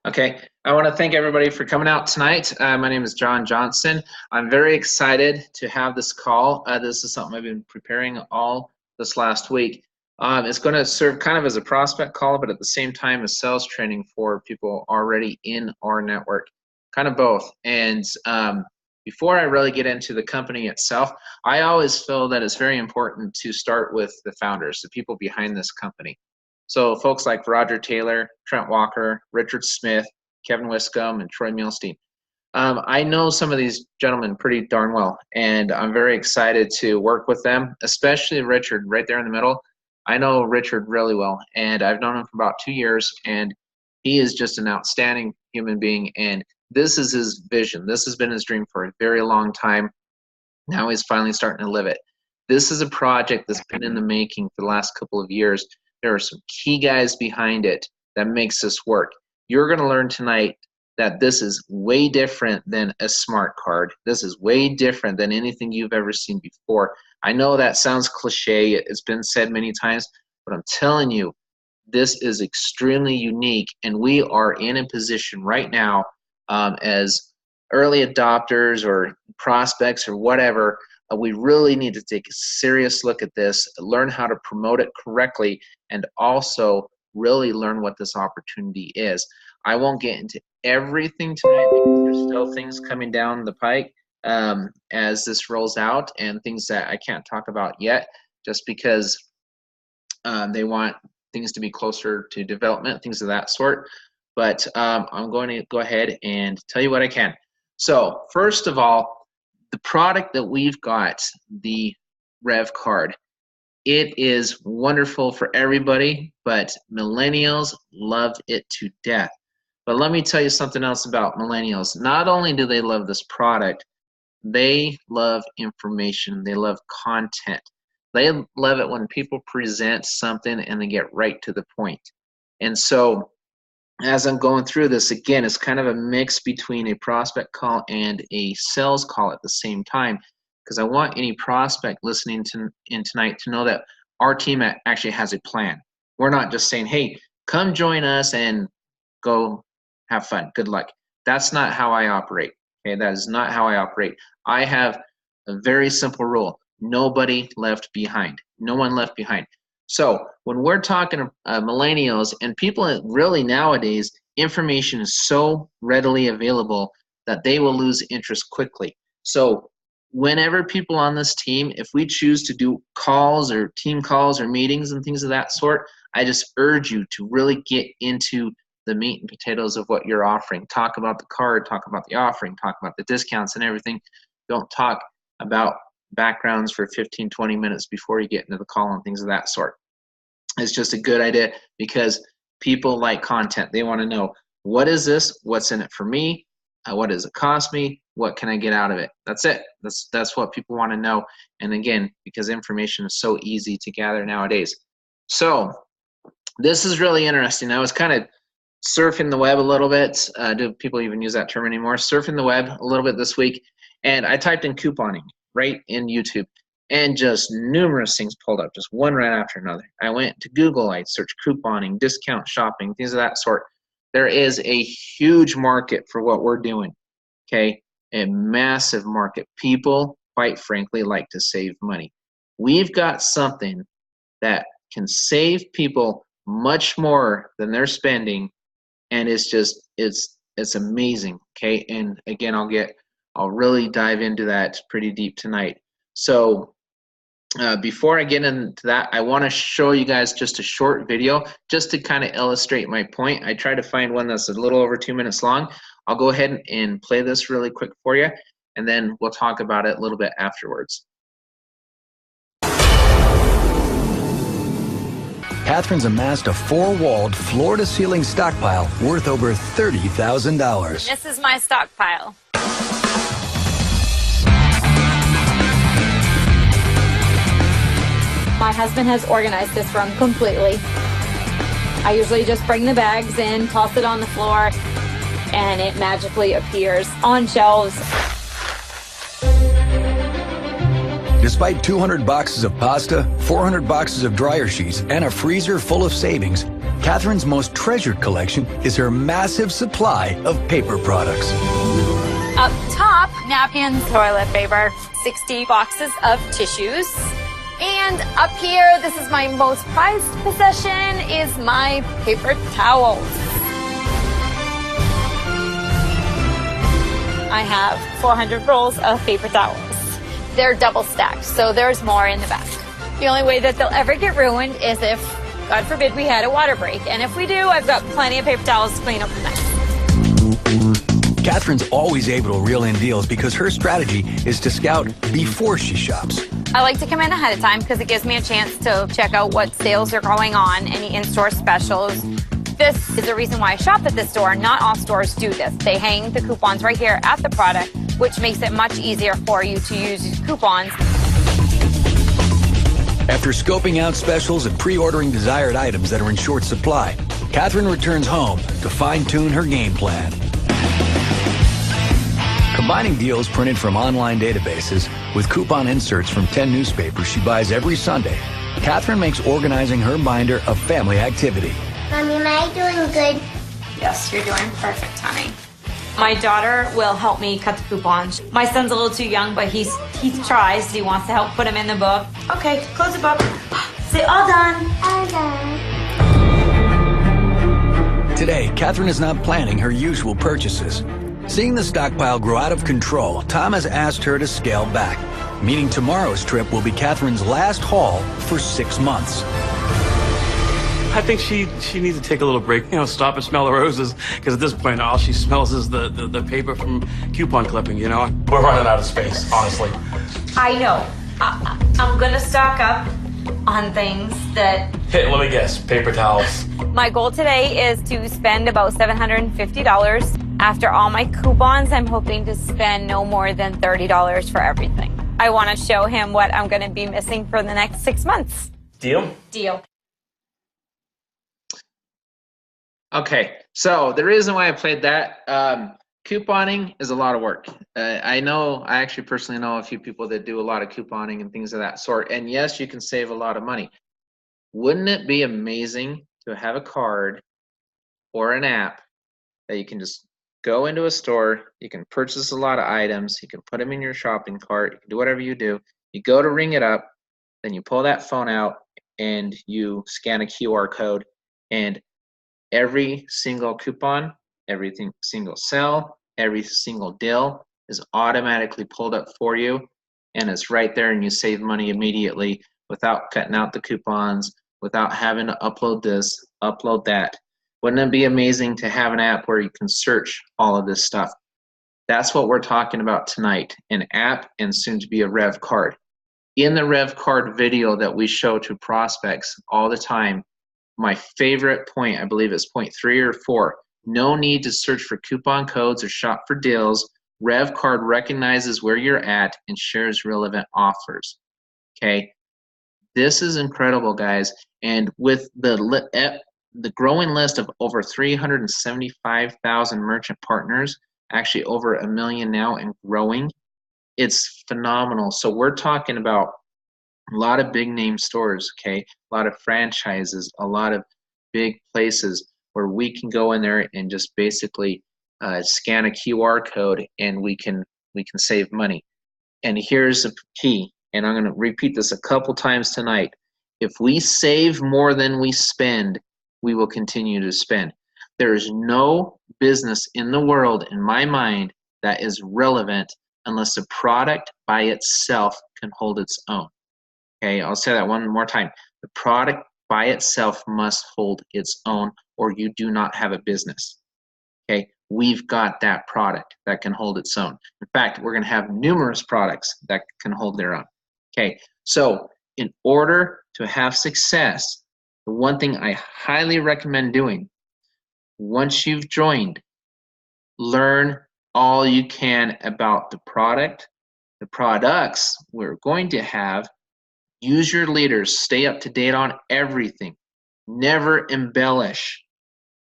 Okay, I want to thank everybody for coming out tonight. My name is John Johnson. I'm very excited to have this call. This is something I've been preparing all this last week. It's going to serve kind of as a prospect call, but at the same time as sales training for people already in our network, kind of both. And before I really get into the company itself, I always feel that it's very important to start with the founders, the people behind this company. So folks like Roger Taylor, Trent Walker, Richard Smith, Kevin Wiscombe, and Troy Milstein. I know some of these gentlemen pretty darn well, and I'm very excited to work with them, especially Richard right there in the middle. I know Richard really well, and I've known him for about 2 years, and he is just an outstanding human being, and this is his vision. This has been his dream for a very long time. Now he's finally starting to live it. This is a project that's been in the making for the last couple of years. There are some key guys behind it that makes this work. You're going to learn tonight that this is way different than a smart card. This is way different than anything you've ever seen before. I know that sounds cliche. It's been said many times, but I'm telling you, this is extremely unique, and we are in a position right now as early adopters or prospects or whatever. We really need to take a serious look at this, learn how to promote it correctly, and also really learn what this opportunity is. I won't get into everything tonight because there's still things coming down the pike as this rolls out, and things that I can't talk about yet just because they want things to be closer to development, things of that sort. But I'm going to go ahead and tell you what I can. So first of all, the product that we've got, the Rev card, it is wonderful for everybody, but millennials love it to death. But let me tell you something else about millennials. Not only do they love this product, they love information. They love content. They love it when people present something and they get right to the point. And so as I'm going through this, again, it's kind of a mix between a prospect call and a sales call at the same time, because I want any prospect listening in tonight to know that our team actually has a plan. We're not just saying, hey, come join us and go have fun. Good luck. That's not how I operate. Okay, that is not how I operate. I have a very simple rule. Nobody left behind. No one left behind. So when we're talking millennials and people really nowadays, information is so readily available that they will lose interest quickly. So whenever people on this team, if we choose to do calls or team calls or meetings and things of that sort, I just urge you to really get into the meat and potatoes of what you're offering. Talk about the card, talk about the offering, talk about the discounts and everything. Don't talk about backgrounds for 15, 20 minutes before you get into the call and things of that sort. It's just a good idea because people like content. They want to know, what is this? What's in it for me? What does it cost me? What can I get out of it? That's it. That's what people want to know. And again, because information is so easy to gather nowadays. So this is really interesting. I was kind of surfing the web a little bit. Do people even use that term anymore? Surfing the web a little bit this week. And I typed in couponing right in YouTube. And just numerous things pulled up, just one right after another. I went to Google, I searched couponing, discount shopping, things of that sort. There is a huge market for what we're doing, okay? A massive market. People, quite frankly, like to save money. We've got something that can save people much more than they're spending, and it's just, it's amazing, okay? And again, I'll really dive into that pretty deep tonight. So before I get into that, I want to show you guys just a short video just to kind of illustrate my point. I try to find one that's a little over 2 minutes long. I'll go ahead and play this really quick for you, and then we'll talk about it a little bit afterwards. Catherine's amassed a four-walled, floor-to-ceiling stockpile worth over $30,000. This is my stockpile. My husband has organized this room completely. I usually just bring the bags in, toss it on the floor, and it magically appears on shelves. Despite 200 boxes of pasta, 400 boxes of dryer sheets, and a freezer full of savings, Catherine's most treasured collection is her massive supply of paper products. Up top, napkins, toilet paper, 60 boxes of tissues. And up here, this is my most prized possession, is my paper towels. I have 400 rolls of paper towels. They're double stacked, so there's more in the back. The only way that they'll ever get ruined is if, God forbid, we had a water break. And if we do, I've got plenty of paper towels to clean up the mess. Catherine's always able to reel in deals because her strategy is to scout before she shops. I like to come in ahead of time because it gives me a chance to check out what sales are going on, any in-store specials. This is the reason why I shop at this store. Not all stores do this. They hang the coupons right here at the product, which makes it much easier for you to use these coupons. After scoping out specials and pre-ordering desired items that are in short supply, Catherine returns home to fine-tune her game plan. Combining deals printed from online databases with coupon inserts from 10 newspapers she buys every Sunday, Catherine makes organizing her binder a family activity. Mommy, am I doing good? Yes, you're doing perfect, honey. My daughter will help me cut the coupons. My son's a little too young, but he tries. He wants to help put them in the book. Okay, close the book. Say all done. All done. Today, Catherine is not planning her usual purchases. Seeing the stockpile grow out of control, Tom has asked her to scale back, meaning tomorrow's trip will be Catherine's last haul for 6 months. I think she needs to take a little break, stop and smell the roses, because at this point, all she smells is the paper from coupon clipping, We're running out of space, honestly. I know. I'm going to stock up on things that... Hey, let me guess, paper towels. My goal today is to spend about $750. After all my coupons, I'm hoping to spend no more than $30 for everything. I want to show him what I'm going to be missing for the next 6 months. Deal? Deal. Okay, so the reason why I played that, couponing is a lot of work. I actually personally know a few people that do a lot of couponing and things of that sort. And yes, you can save a lot of money. Wouldn't it be amazing to have a card or an app that you can just go into a store, you can purchase a lot of items, you can put them in your shopping cart, you can do whatever you do. You go to ring it up, then you pull that phone out and you scan a QR code, and every single coupon, every single sell, every single deal is automatically pulled up for you, and it's right there, and you save money immediately without cutting out the coupons, without having to upload this, upload that. Wouldn't it be amazing to have an app where you can search all of this stuff? That's what we're talking about tonight, an app and soon to be a Rev Card. In the Rev Card video that we show to prospects all the time, my favorite point, I believe it's point 3 or 4, no need to search for coupon codes or shop for deals. Rev Card recognizes where you're at and shares relevant offers. Okay, this is incredible, guys. And with the growing list of over 375,000 merchant partners, actually over 1 million now and growing, it's phenomenal. So we're talking about a lot of big name stores, okay, a lot of franchises, a lot of big places where we can go in there and just basically scan a QR code and we can save money. And here's the key, and I'm going to repeat this a couple times tonight. If we save more than we spend, we will continue to spend. There is no business in the world, in my mind, that is relevant unless the product by itself can hold its own. Okay, I'll say that one more time. The product by itself must hold its own, or you do not have a business. Okay, we've got that product that can hold its own. In fact, we're going to have numerous products that can hold their own. Okay, so in order to have success, the one thing I highly recommend doing, once you've joined, learn all you can about the product, the products we're going to have. Use your leaders. Stay up to date on everything. Never embellish.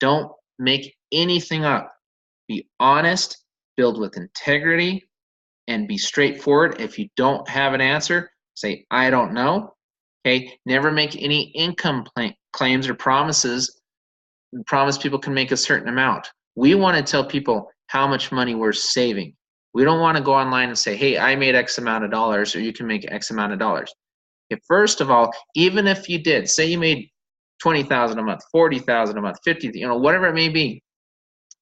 Don't make anything up. Be honest, build with integrity, and be straightforward. If you don't have an answer, say, I don't know. Okay, never make any income claims or promises promise people can make a certain amount. We want to tell people how much money we're saving. We don't want to go online and say, hey, I made X amount of dollars, or you can make X amount of dollars. Okay, first of all, even if you did, say you made $20,000 a month, $40,000 a month, 50, whatever it may be,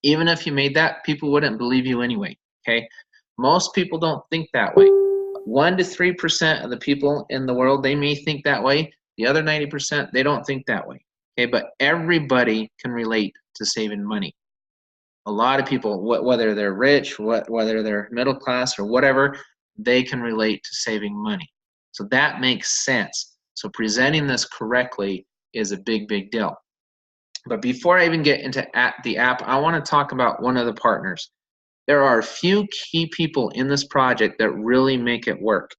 even if you made that, people wouldn't believe you anyway. Okay, most people don't think that way. 1 to 3% of the people in the world, they may think that way. The other 90%, they don't think that way. Okay, but everybody can relate to saving money. A lot of people, whether they're rich, whether they're middle class or whatever, they can relate to saving money. So that makes sense. So presenting this correctly is a big, big deal. But before I even get into the app, I want to talk about one of the partners. There are a few key people in this project that really make it work.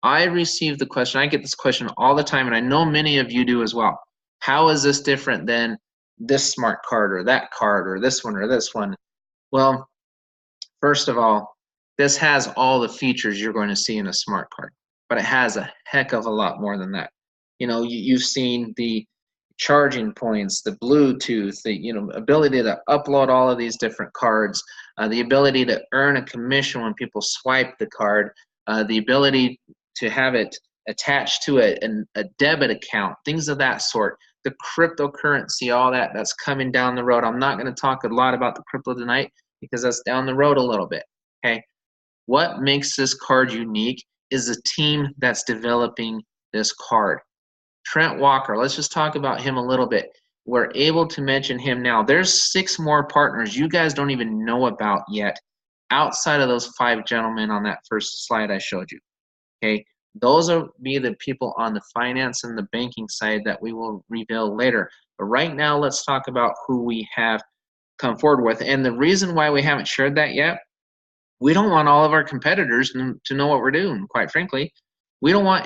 I receive the question, I get this question all the time, and I know many of you do as well. How is this different than this smart card or that card or this one or this one? Well, first of all, this has all the features you're going to see in a smart card, but it has a heck of a lot more than that. You've seen the charging points, the Bluetooth, the ability to upload all of these different cards, the ability to earn a commission when people swipe the card, the ability to have it attached to a debit account, things of that sort. The cryptocurrency, all that's coming down the road. I'm not going to talk a lot about the crypto tonight because that's down the road a little bit. Okay, what makes this card unique is the team that's developing this card. Trent Walker, let's just talk about him a little bit. We're able to mention him now. There's 6 more partners you guys don't even know about yet outside of those 5 gentlemen on that first slide I showed you. Okay, those will be the people on the finance and the banking side that we will reveal later. But right now, let's talk about who we have come forward with. And the reason why we haven't shared that yet, we don't want all of our competitors to know what we're doing, quite frankly. We don't want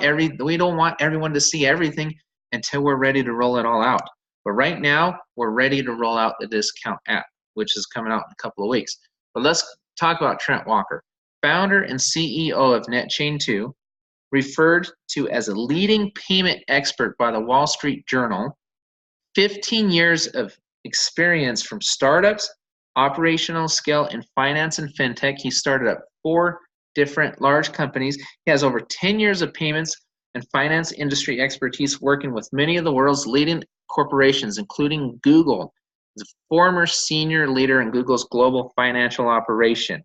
everyone to see everything until we're ready to roll it all out. But right now, we're ready to roll out the discount app, which is coming out in a couple of weeks. But let's talk about Trent Walker, founder and CEO of NetChain2, referred to as a leading payment expert by the Wall Street Journal, 15 years of experience from startups, operational scale in finance and fintech. He started up 4 different large companies. He has over 10 years of payments and finance industry expertise working with many of the world's leading corporations, including Google. He's a former senior leader in Google's global financial operation,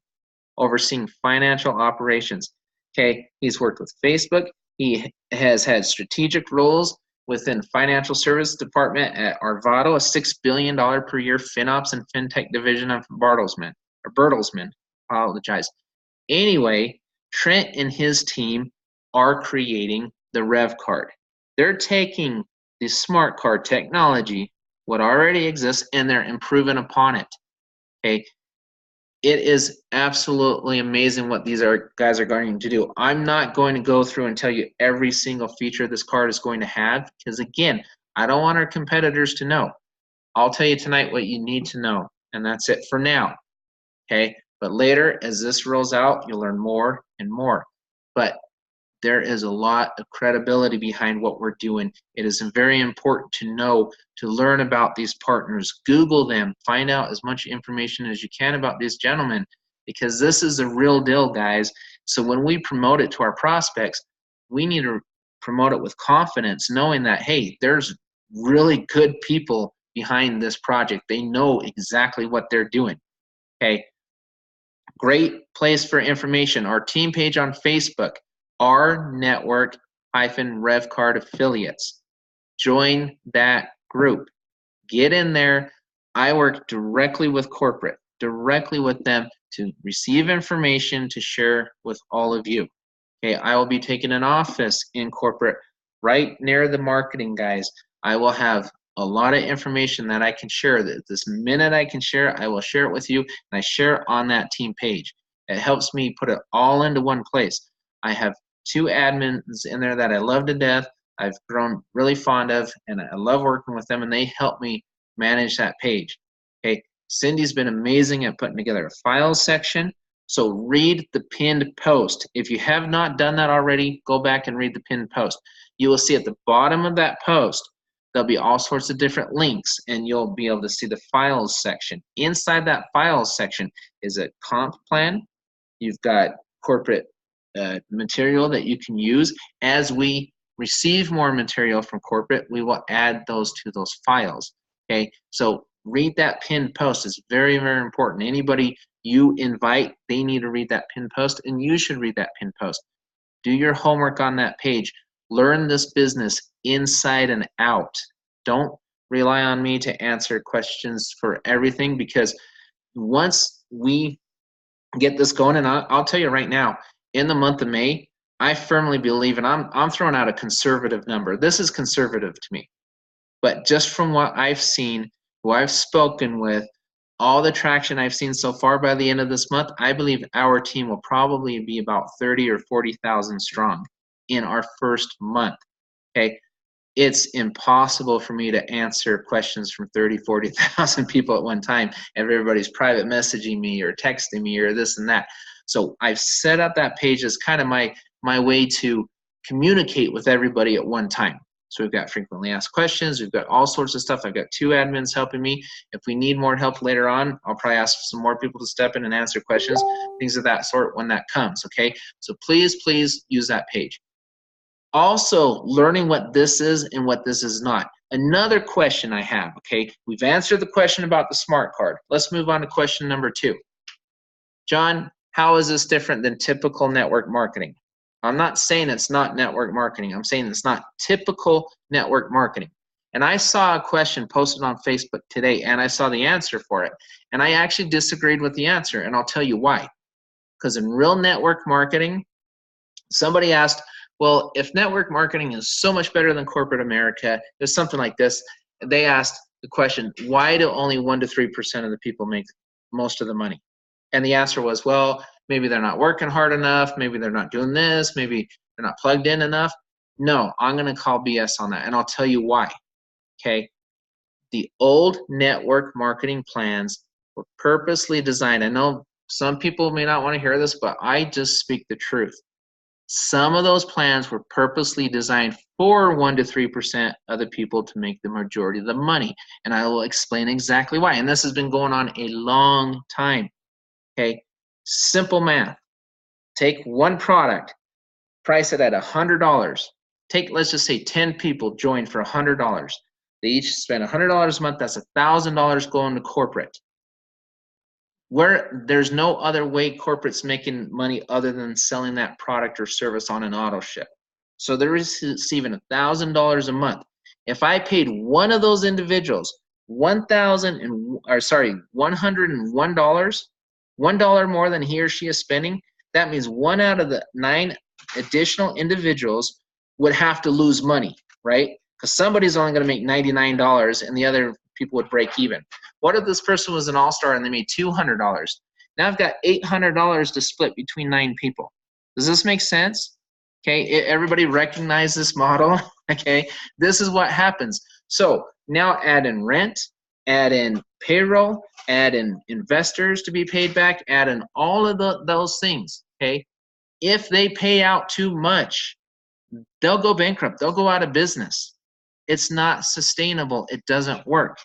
overseeing financial operations. Okay, he's worked with Facebook. He has had strategic roles within financial service department at Arvado, a $6 billion per year FinOps and FinTech division of Bertelsmann. I apologize. Anyway, Trent and his team are creating the Rev card. They're taking the smart card technology, what already exists, and they're improving upon it. Okay, it is absolutely amazing what these guys are going to do. I'm not going to go through and tell you every single feature this card is going to have, because again, I don't want our competitors to know. I'll tell you tonight what you need to know, and that's it for now. Okay, but later as this rolls out, you'll learn more and more. But there is a lot of credibility behind what we're doing. It is very important to know, to learn about these partners. Google them, find out as much information as you can about these gentlemen, because this is the real deal, guys. So when we promote it to our prospects, we need to promote it with confidence, knowing that, hey, there's really good people behind this project. They know exactly what they're doing. Okay, great place for information. Our team page on Facebook, our network-RevCard affiliates. Join that group. Get in there. I work directly with corporate, directly with them to receive information to share with all of you. Okay, I will be taking an office in corporate right near the marketing guys. I will have a lot of information that I can share. This minute I can share, I will share it with you, and I share it on that team page. It helps me put it all into one place. I have 2 admins in there that I love to death, I've grown really fond of, and I love working with them, and they help me manage that page. Okay, Cindy's been amazing at putting together a files section, so read the pinned post. If you have not done that already, go back and read the pinned post. You will see at the bottom of that post, there'll be all sorts of different links, and you'll be able to see the files section. Inside that files section is a comp plan. You've got corporate material that you can use. As we receive more material from corporate, we will add those to those files. Okay, so read that pinned post. It's very, very important. Anybody you invite, they need to read that pinned post, and you should read that pinned post. Do your homework on that page. Learn this business inside and out. Don't rely on me to answer questions for everything, because once we get this going, and I'll tell you right now, in the month of May, I firmly believe, and I'm throwing out a conservative number. This is conservative to me. But just from what I've seen, who I've spoken with, all the traction I've seen so far, by the end of this month, I believe our team will probably be about 30 or 40,000 strong in our first month. Okay, it's impossible for me to answer questions from 30, 40,000 people at one time, and everybody's private messaging me or texting me or this and that. So I've set up that page as kind of my way to communicate with everybody at one time. So we've got frequently asked questions. We've got all sorts of stuff. I've got 2 admins helping me. If we need more help later on, I'll probably ask some more people to step in and answer questions, things of that sort when that comes, okay? So please, please use that page. Also, learning what this is and what this is not. Another question I have, okay? We've answered the question about the smart card. Let's move on to question number 2. John, how is this different than typical network marketing? I'm not saying it's not network marketing. I'm saying it's not typical network marketing. And I saw a question posted on Facebook today, and I saw the answer for it. And I actually disagreed with the answer, and I'll tell you why. Because in real network marketing, somebody asked, well, if network marketing is so much better than corporate America, there's something like this. They asked the question, why do only 1 to 3% of the people make most of the money? And the answer was, well, maybe they're not working hard enough, maybe they're not doing this, maybe they're not plugged in enough. No, I'm going to call BS on that, and I'll tell you why. Okay, the old network marketing plans were purposely designed. I know some people may not want to hear this, but I just speak the truth. Some of those plans were purposely designed for 1 to 3% of the people to make the majority of the money, and I will explain exactly why. And this has been going on a long time. Okay, simple math. Take one product, price it at $100. Let's just say 10 people join for $100. They each spend $100 a month. That's $1,000 going to corporate. Where there's no other way corporate's making money other than selling that product or service on an auto ship. So they're receiving $1,000 a month. If I paid one of those individuals $101, $1 more than he or she is spending, that means 1 out of the 9 additional individuals would have to lose money, right? Because somebody's only going to make $99 and the other people would break even. What if this person was an all-star and they made $200? Now I've got $800 to split between 9 people. Does this make sense? Okay, everybody recognize this model? Okay, this is what happens. So now add in rent, add in payroll, add in investors to be paid back, add in all of those things, okay? If they pay out too much, they'll go bankrupt. They'll go out of business. It's not sustainable. It doesn't work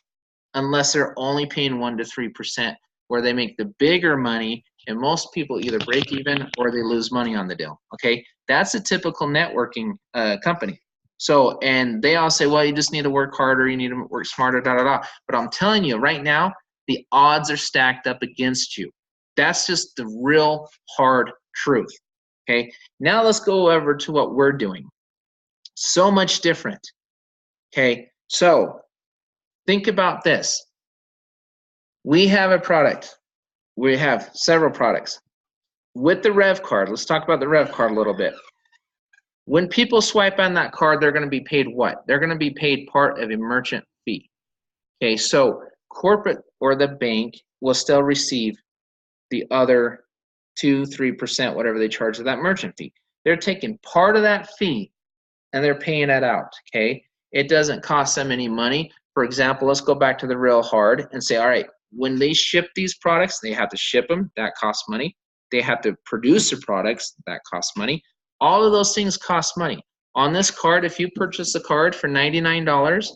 unless they're only paying 1 to 3%, where they make the bigger money, and most people either break even or they lose money on the deal, okay? That's a typical networking company. So, and they all say, well, you just need to work harder, you need to work smarter, da, da, da. But I'm telling you right now, the odds are stacked up against you. That's just the real hard truth, okay? Now let's go over to what we're doing. So much different, okay? So think about this. We have a product. We have several products. With the Rev card, let's talk about the Rev card a little bit. When people swipe on that card, they're going to be paid what? They're going to be paid part of a merchant fee. Okay, so corporate or the bank will still receive the other 2-3%, whatever they charge of that merchant fee. They're taking part of that fee and they're paying that out, okay? It doesn't cost them any money. For example, let's go back to the Real Hard and say, all right, when they ship these products, they have to ship them, that costs money. They have to produce the products, that costs money. All of those things cost money. On this card, if you purchase a card for $99,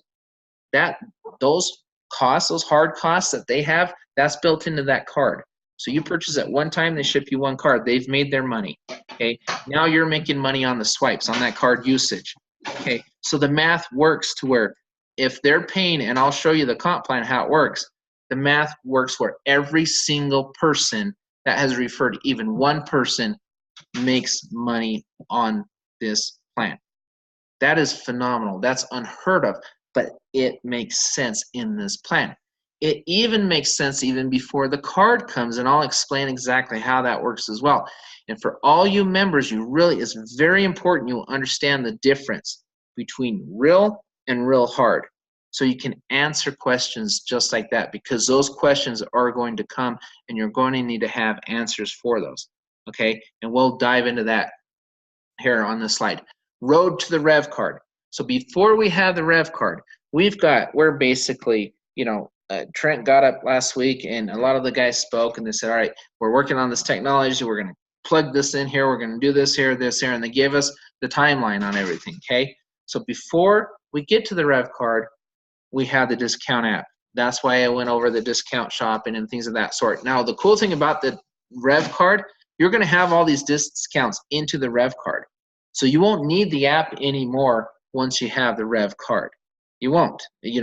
those costs, those hard costs that they have, that's built into that card. So you purchase at one time, they ship you one card. They've made their money. Okay. Now you're making money on the swipes, on that card usage. Okay. So the math works to where if they're paying, and I'll show you the comp plan how it works. The math works where every single person that has referred, even one person, makes money on this plan. That is phenomenal. That's unheard of, but it makes sense in this plan. It even makes sense even before the card comes, and I'll explain exactly how that works as well. And for all you members, it's very important you understand the difference between real and real hard. So you can answer questions just like that, because those questions are going to come and you're going to need to have answers for those. Okay, and we'll dive into that here on this slide. Road to the Rev card. So before we have the Rev card, we're basically, Trent got up last week and a lot of the guys spoke and they said, all right, we're working on this technology. We're going to plug this in here. We're going to do this here, and they gave us the timeline on everything. Okay, so before we get to the Rev card, we have the discount app. That's why I went over the discount shopping and things of that sort. Now, the cool thing about the Rev card, you're going to have all these discounts into the Rev card. So you won't need the app anymore once you have the Rev card. You won't. You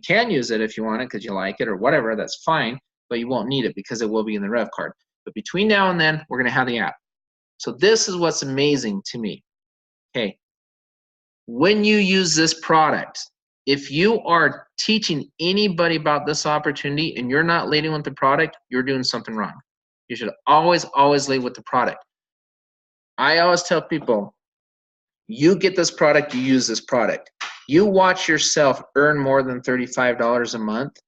can use it if you want it because you like it or whatever. That's fine, but you won't need it because it will be in the Rev card. But between now and then, we're going to have the app. So this is what's amazing to me. Okay, when you use this product, if you are teaching anybody about this opportunity and you're not leading with the product, you're doing something wrong. You should always lead with the product. I always tell people, you get this product, you use this product. You watch yourself earn more than $35 a month,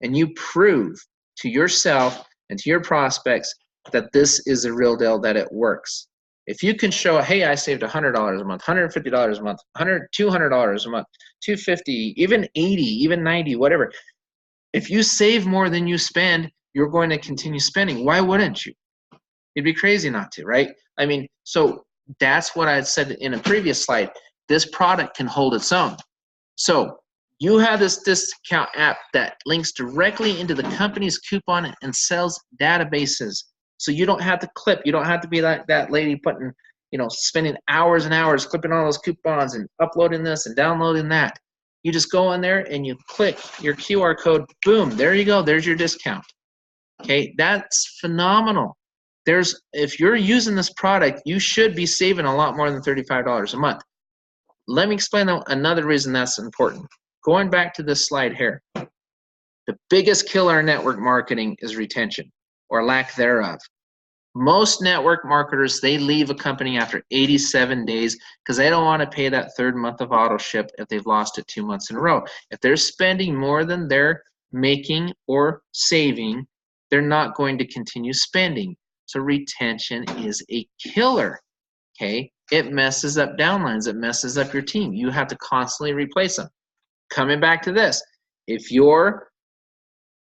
and you prove to yourself and to your prospects that this is a real deal, that it works. If you can show, hey, I saved $100 a month, $150 a month, $200 a month, $250, even $80, even $90, whatever. If you save more than you spend, you're going to continue spending. Why wouldn't you? You'd be crazy not to, right? So that's what I had said in a previous slide. This product can hold its own. So you have this discount app that links directly into the company's coupon and sales databases. So you don't have to clip. You don't have to be like that lady spending hours and hours clipping all those coupons and uploading this and downloading that. You just go in there and you click your QR code. Boom, there you go. There's your discount. Okay, that's phenomenal. If you're using this product, you should be saving a lot more than $35 a month. Let me explain another reason that's important. Going back to this slide here, the biggest killer in network marketing is retention or lack thereof. Most network marketers, they leave a company after 87 days because they don't want to pay that third month of auto ship if they've lost it 2 months in a row. If they're spending more than they're making or saving, they're not going to continue spending. So retention is a killer. Okay, it messes up downlines. It messes up your team. You have to constantly replace them. Coming back to this, if you're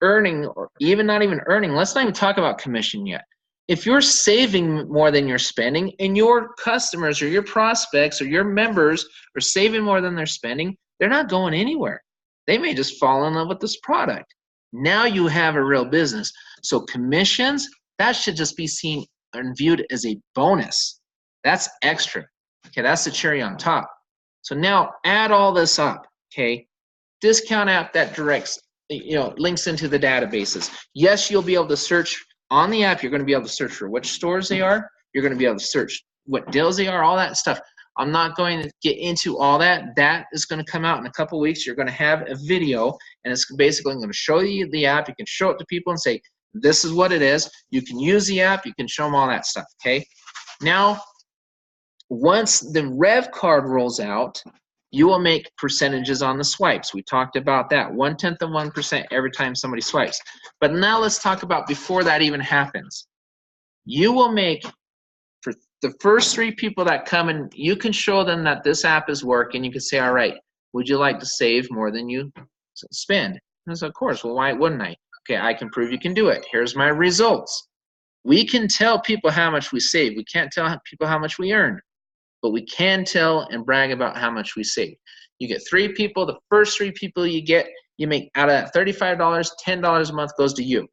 earning, or even not even earning, let's not even talk about commission yet. If you're saving more than you're spending and your customers or your prospects or your members are saving more than they're spending, they're not going anywhere. They may just fall in love with this product. Now you have a real business. So commissions, that should just be seen and viewed as a bonus. That's extra. Okay, that's the cherry on top. So now add all this up. Okay, discount app that directs, links into the databases. Yes, you'll be able to search on the app. You're going to be able to search for which stores they are. You're going to be able to search what deals they are, all that stuff. I'm not going to get into all that. That is going to come out in a couple weeks. You're going to have a video, and it's basically going to show you the app. You can show it to people and say, this is what it is. You can use the app. You can show them all that stuff, okay? Now, once the Rev card rolls out, you will make percentages on the swipes. We talked about that, 1/10 of 1% every time somebody swipes. But now let's talk about before that even happens. You will make, for the first 3 people that come in, you can show them that this app is working. You can say, all right, would you like to save more than you spend? And so, of course, well, why wouldn't I? Okay, I can prove you can do it. Here's my results. We can tell people how much we save. We can't tell people how much we earn, but we can tell and brag about how much we save. You get 3 people. The first 3 people you get, you make out of that $35, $10 a month goes to you.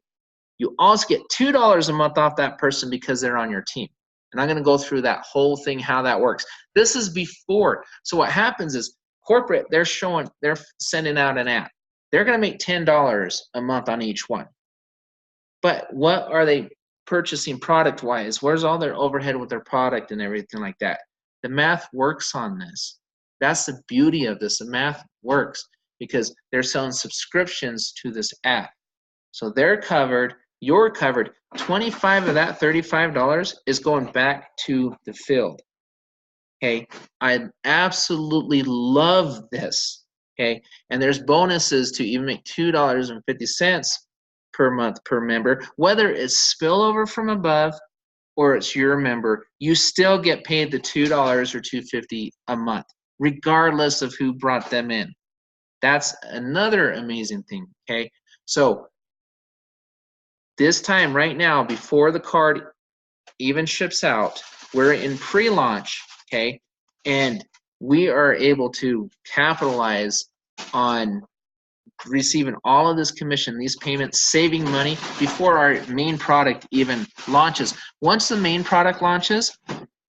You also get $2 a month off that person because they're on your team. And I'm going to go through that whole thing, how that works. This is before. So what happens is corporate, they're sending out an ad. They're going to make $10 a month on each one. But what are they purchasing product-wise? Where's all their overhead with their product and everything like that? The math works on this. That's the beauty of this. The math works because they're selling subscriptions to this app. So they're covered. You're covered. 25 of that $35 is going back to the field. Okay, I absolutely love this. Okay, and there's bonuses to even make $2.50 per month per member. Whether it's spillover from above or it's your member, you still get paid the $2 or $2.50 a month, regardless of who brought them in. That's another amazing thing. Okay, so this time right now, before the card even ships out, we're in pre-launch, okay, and we are able to capitalize on receiving all of this commission, these payments, saving money before our main product even launches. Once the main product launches,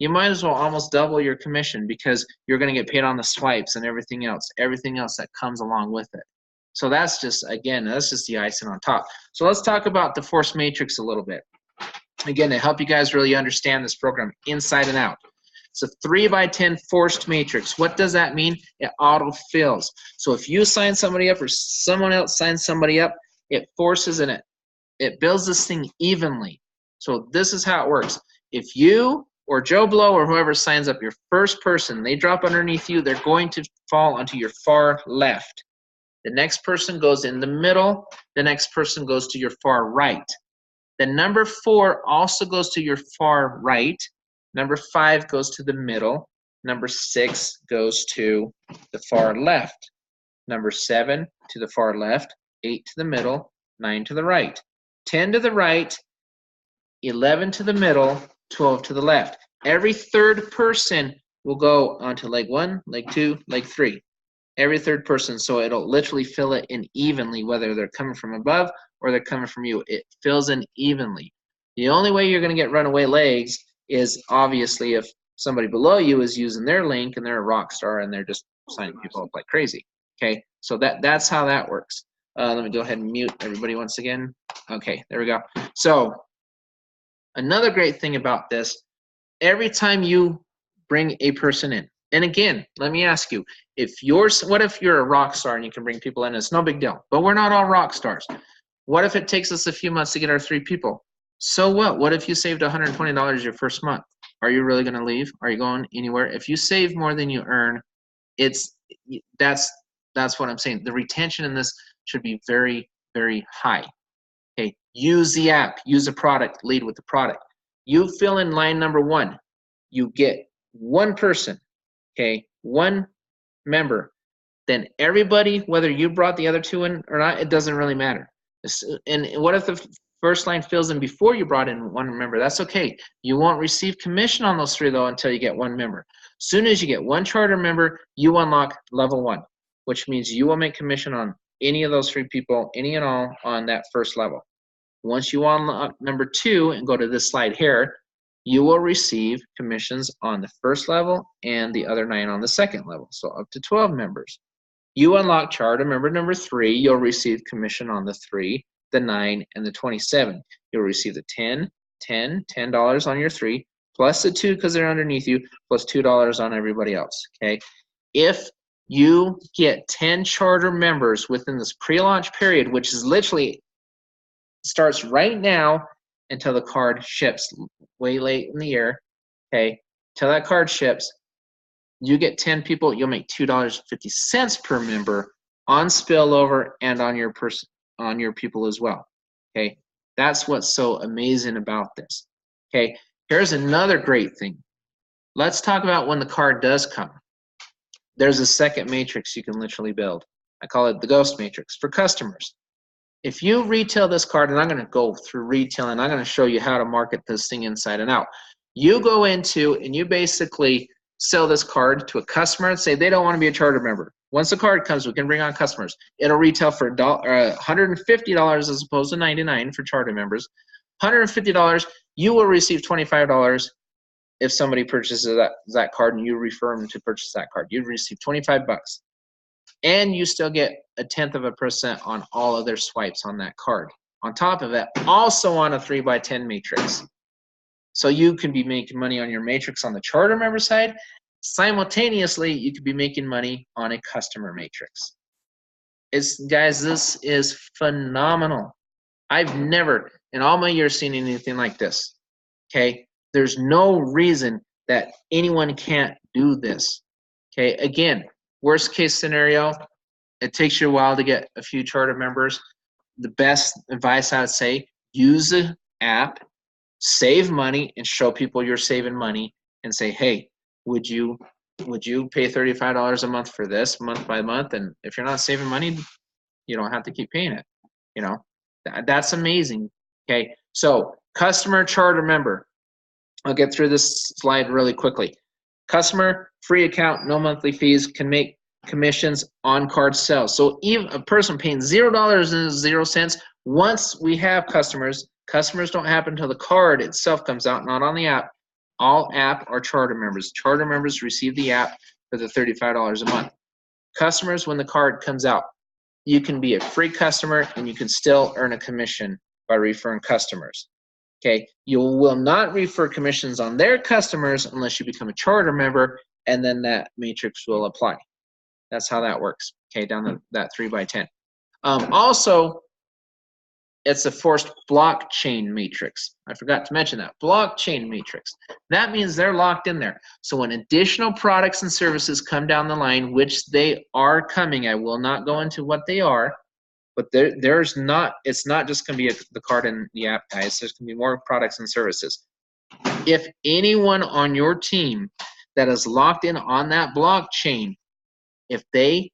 you might as well almost double your commission because you're going to get paid on the swipes and everything else that comes along with it. So that's just, again, that's just the icing on top. So let's talk about the Force Matrix a little bit. Again, to help you guys really understand this program inside and out. It's a 3x10 forced matrix. What does that mean? It auto-fills. So if you sign somebody up or someone else signs somebody up, it forces and it builds this thing evenly. So this is how it works. If you or Joe Blow or whoever signs up, your first person, they drop underneath you, they're going to fall onto your far left. The next person goes in the middle. The next person goes to your far right. The number 4 also goes to your far right. Number 5 goes to the middle. Number 6 goes to the far left. Number 7 to the far left. 8 to the middle. 9 to the right. 10 to the right. 11 to the middle. 12 to the left. Every third person will go onto leg 1, leg 2, leg 3. Every third person, so it'll literally fill it in evenly, whether they're coming from above or they're coming from you. It fills in evenly. The only way you're going to get runaway legs is obviously if somebody below you is using their link and they're a rock star and they're just signing people up like crazy. Okay, so that's how that works. Let me go ahead and mute everybody once again. Okay, there we go. So another great thing about this, every time you bring a person in, and again, let me ask you, what if you're a rock star and you can bring people in? It's no big deal, but we're not all rock stars. What if it takes us a few months to get our 3 people? So what? What if you saved $120 your first month? Are you really going to leave? Are you going anywhere? If you save more than you earn, that's what I'm saying. The retention in this should be very, very high. Okay, use the app, use the product, lead with the product. You fill in line number 1, you get 1 person, okay, 1 member. Then everybody, whether you brought the other 2 in or not, it doesn't really matter. And what if the first line fills in before you brought in 1 member? That's okay. You won't receive commission on those 3 though until you get 1 member. Soon as you get 1 charter member, you unlock level 1, which means you will make commission on any of those 3 people, any and all on that first level. Once you unlock number 2 and go to this slide here, you will receive commissions on the first level and the other 9 on the second level, so up to 12 members. You unlock charter member number 3, you'll receive commission on the 3, the 9, and the 27. You'll receive the $10 on your 3, plus the 2 because they're underneath you, plus $2 on everybody else, okay? If you get 10 charter members within this pre-launch period, which is literally starts right now until the card ships way late in the year, okay, till that card ships, you get 10 people, you'll make $2.50 per member on spillover and on your people as well. Okay, that's what's so amazing about this. Okay, here's another great thing. Let's talk about when the card does come. There's a second matrix you can literally build. I call it the ghost matrix for customers. If you retail this card, and I'm going to go through retail and I'm going to show you how to market this thing inside and out. You go into and you basically sell this card to a customer and say they don't want to be a charter member. Once the card comes, we can bring on customers. It'll retail for $150 as opposed to $99 for charter members. $150, you will receive $25 if somebody purchases that card and you refer them to purchase that card. You'd receive 25 bucks. And you still get 0.1% on all of their swipes on that card. On top of it, also on a 3x10 matrix. So you can be making money on your matrix on the charter member side. Simultaneously, you could be making money on a customer matrix. Guys, this is phenomenal. I've never, in all my years, seen anything like this. Okay? There's no reason that anyone can't do this. Okay? Again, worst case scenario, it takes you a while to get a few charter members. The best advice I would say, use the app, save money, and show people you're saving money and say, hey, would you pay $35 a month for this month by month? And if you're not saving money, you don't have to keep paying it. You know, that's amazing. Okay, so customer charter member. I'll get through this slide really quickly. Customer, free account, no monthly fees, can make commissions on card sales. So even a person paying $0.00, once we have customers don't happen until the card itself comes out, not on the app. All app are charter members. Charter members receive the app for the $35 a month. Customers, when the card comes out, you can be a free customer and you can still earn a commission by referring customers. Okay, you will not refer commissions on their customers unless you become a charter member, and then that matrix will apply. That's how that works. Okay, down that 3x10. Also, it's a forced blockchain matrix. I forgot to mention that. Blockchain matrix. That means they're locked in there. So when additional products and services come down the line, which they are coming, I will not go into what they are, but it's not just going to be the card and the app, guys. There's going to be more products and services. If anyone on your team that is locked in on that blockchain, if they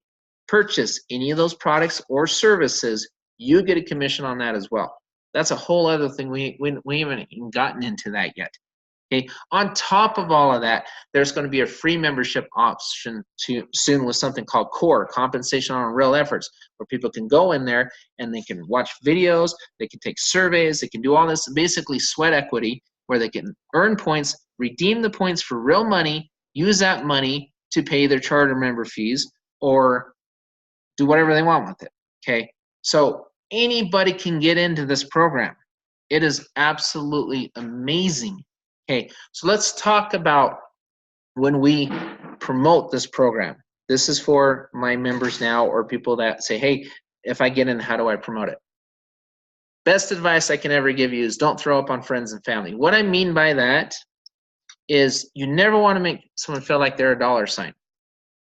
purchase any of those products or services, you get a commission on that as well. That's a whole other thing. We haven't even gotten into that yet. Okay. On top of all of that, there's going to be a free membership option soon with something called CORE, Compensation on Real Efforts, where people can go in there and they can watch videos, they can take surveys, they can do all this, basically sweat equity, where they can earn points, redeem the points for real money, use that money to pay their charter member fees, or do whatever they want with it. Okay. So anybody can get into this program. It is absolutely amazing. Okay, so let's talk about when we promote this program. This is for my members now, or people that say, hey, if I get in, how do I promote it? Best advice I can ever give you is don't throw up on friends and family. What I mean by that is you never want to make someone feel like they're a dollar sign.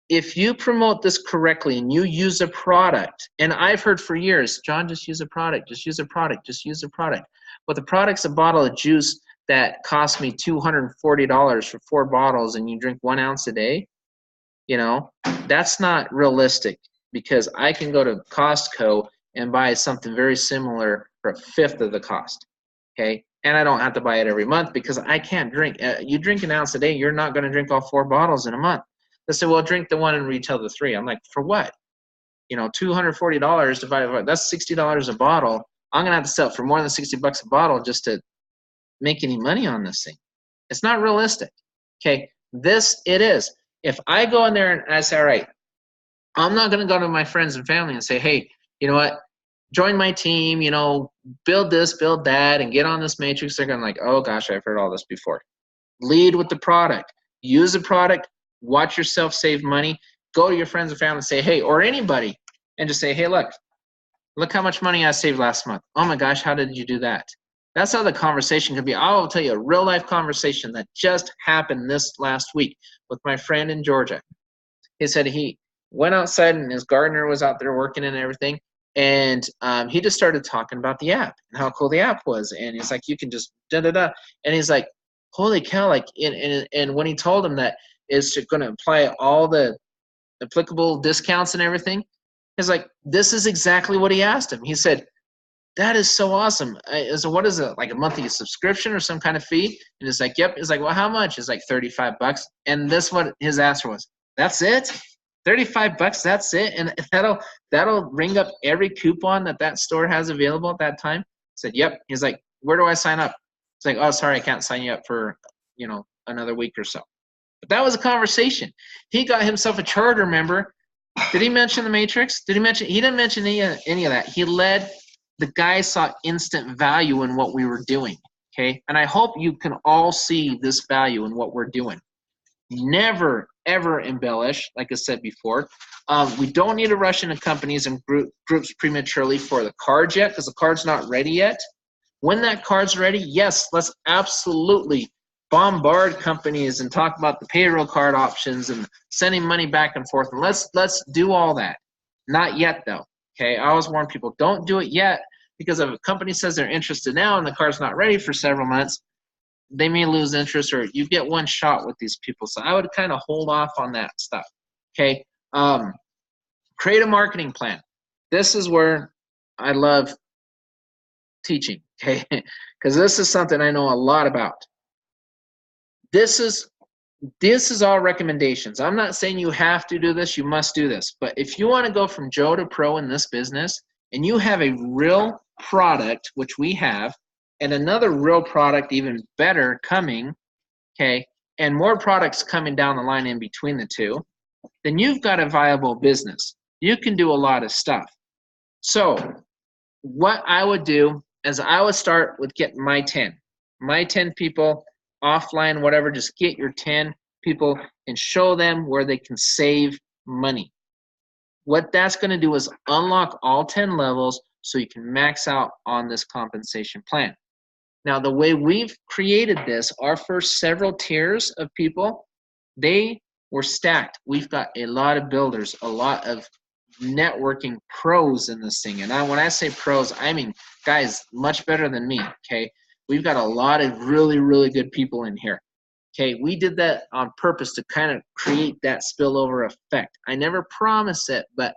If you promote this correctly and you use a product, and I've heard for years, John, just use a product, just use a product, just use a product. But the product's a bottle of juice that cost me $240 for 4 bottles and you drink 1 ounce a day, you know, that's not realistic, because I can go to Costco and buy something very similar for 1/5 of the cost, okay? And I don't have to buy it every month because I can't drink. You drink 1 ounce a day, you're not going to drink all 4 bottles in a month. They say, well, drink the 1 and retail the 3. I'm like, for what? You know, $240 divided by, that's $60 a bottle. I'm going to have to sell it for more than $60 a bottle just to make any money on this thing. It's not realistic. Okay, this it is. If I go in there and I say, all right, I'm not going to go to my friends and family and say, hey, you know what, join my team, you know, build this, build that, and get on this matrix. They're going to like, oh gosh, I've heard all this before. Lead with the product. Use the product. Watch yourself save money. Go to your friends and family and say, hey, or anybody, and just say, hey, look how much money I saved last month. Oh my gosh, how did you do that? That's how the conversation can be. I will tell you a real life conversation that just happened this last week with my friend in Georgia. He said he went outside and his gardener was out there working and everything. And he just started talking about the app and how cool the app was. And he's like, you can just da-da-da. And he's like, holy cow. Like, and when he told him that it's going to apply all the applicable discounts and everything, he's like, this is exactly what he asked him. He said, that is so awesome. So what is it, like a monthly subscription or some kind of fee? And it's like, yep. It's like, well, how much? It's like $35. And this what his answer was. That's it? $35, that's it, and that'll ring up every coupon that store has available at that time. I said, yep. He's like, where do I sign up? It's like, oh, sorry, I can't sign you up for, another week or so. But that was a conversation. He got himself a charter member. Did he mention the Matrix? He didn't mention any of that. The guy saw instant value in what we were doing, okay? And I hope you can all see this value in what we're doing. Never, ever embellish, like I said before. We don't need to rush into companies and groups prematurely for the cards yet, because the card's not ready yet. When that card's ready, yes, let's absolutely bombard companies and talk about the payroll card options and sending money back and forth. And let's do all that. Not yet, though. Okay, I always warn people, don't do it yet, because if a company says they're interested now and the card's not ready for several months, they may lose interest, or you get one shot with these people. So I would kind of hold off on that stuff. Okay, create a marketing plan. This is where I love teaching. Okay, because this is something I know a lot about. This is all recommendations. I'm not saying you have to do this, you must do this. But if you want to go from Joe to pro in this business, and you have a real product, which we have, and another real product even better coming, okay, and more products coming down the line in between the two, then you've got a viable business. You can do a lot of stuff. So what I would do is I would start with getting my 10 people, offline, whatever. Just get your 10 people and show them where they can save money. What that's going to do is unlock all 10 levels so you can max out on this compensation plan. Now, the way we've created this, our first several tiers of people, they were stacked. We've got a lot of builders, a lot of networking pros in this thing. And when I say pros, I mean guys much better than me, okay? We've got a lot of really, really good people in here. Okay, we did that on purpose to kind of create that spillover effect. I never promise it, but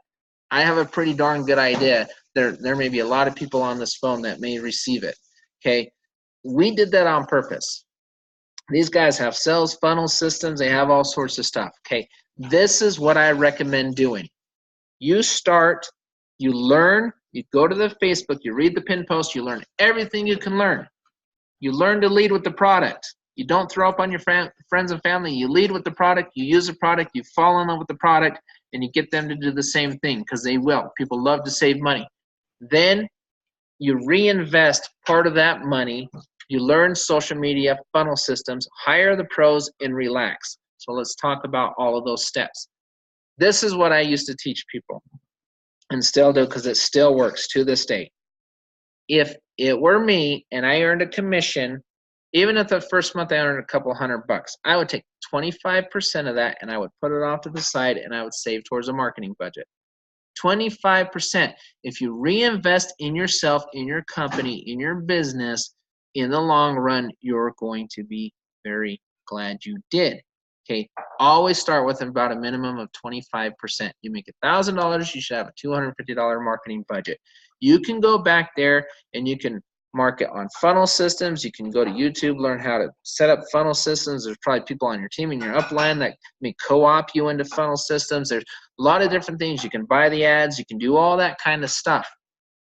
I have a pretty darn good idea. There may be a lot of people on this phone that may receive it. Okay, we did that on purpose. These guys have sales funnel systems. They have all sorts of stuff. Okay, this is what I recommend doing. You start, you learn, you go to the Facebook, you read the pin post, you learn everything you can learn. You learn to lead with the product. You don't throw up on your friends and family. You lead with the product. You use the product. You fall in love with the product, and you get them to do the same thing, because they will. People love to save money. Then you reinvest part of that money. You learn social media, funnel systems, hire the pros, and relax. So let's talk about all of those steps. This is what I used to teach people and still do, because it still works to this day. If it were me and I earned a commission, even if the first month I earned a couple $100, I would take 25% of that and I would put it off to the side and I would save towards a marketing budget. 25%. If you reinvest in yourself, in your company, in your business, in the long run, you're going to be very glad you did. Okay, always start with about a minimum of 25%. You make $1,000, you should have a $250 marketing budget. You can go back there and you can market on funnel systems. You can go to YouTube, learn how to set up funnel systems. There's probably people on your team in your upline that may co-op you into funnel systems. There's a lot of different things. You can buy the ads. You can do all that kind of stuff.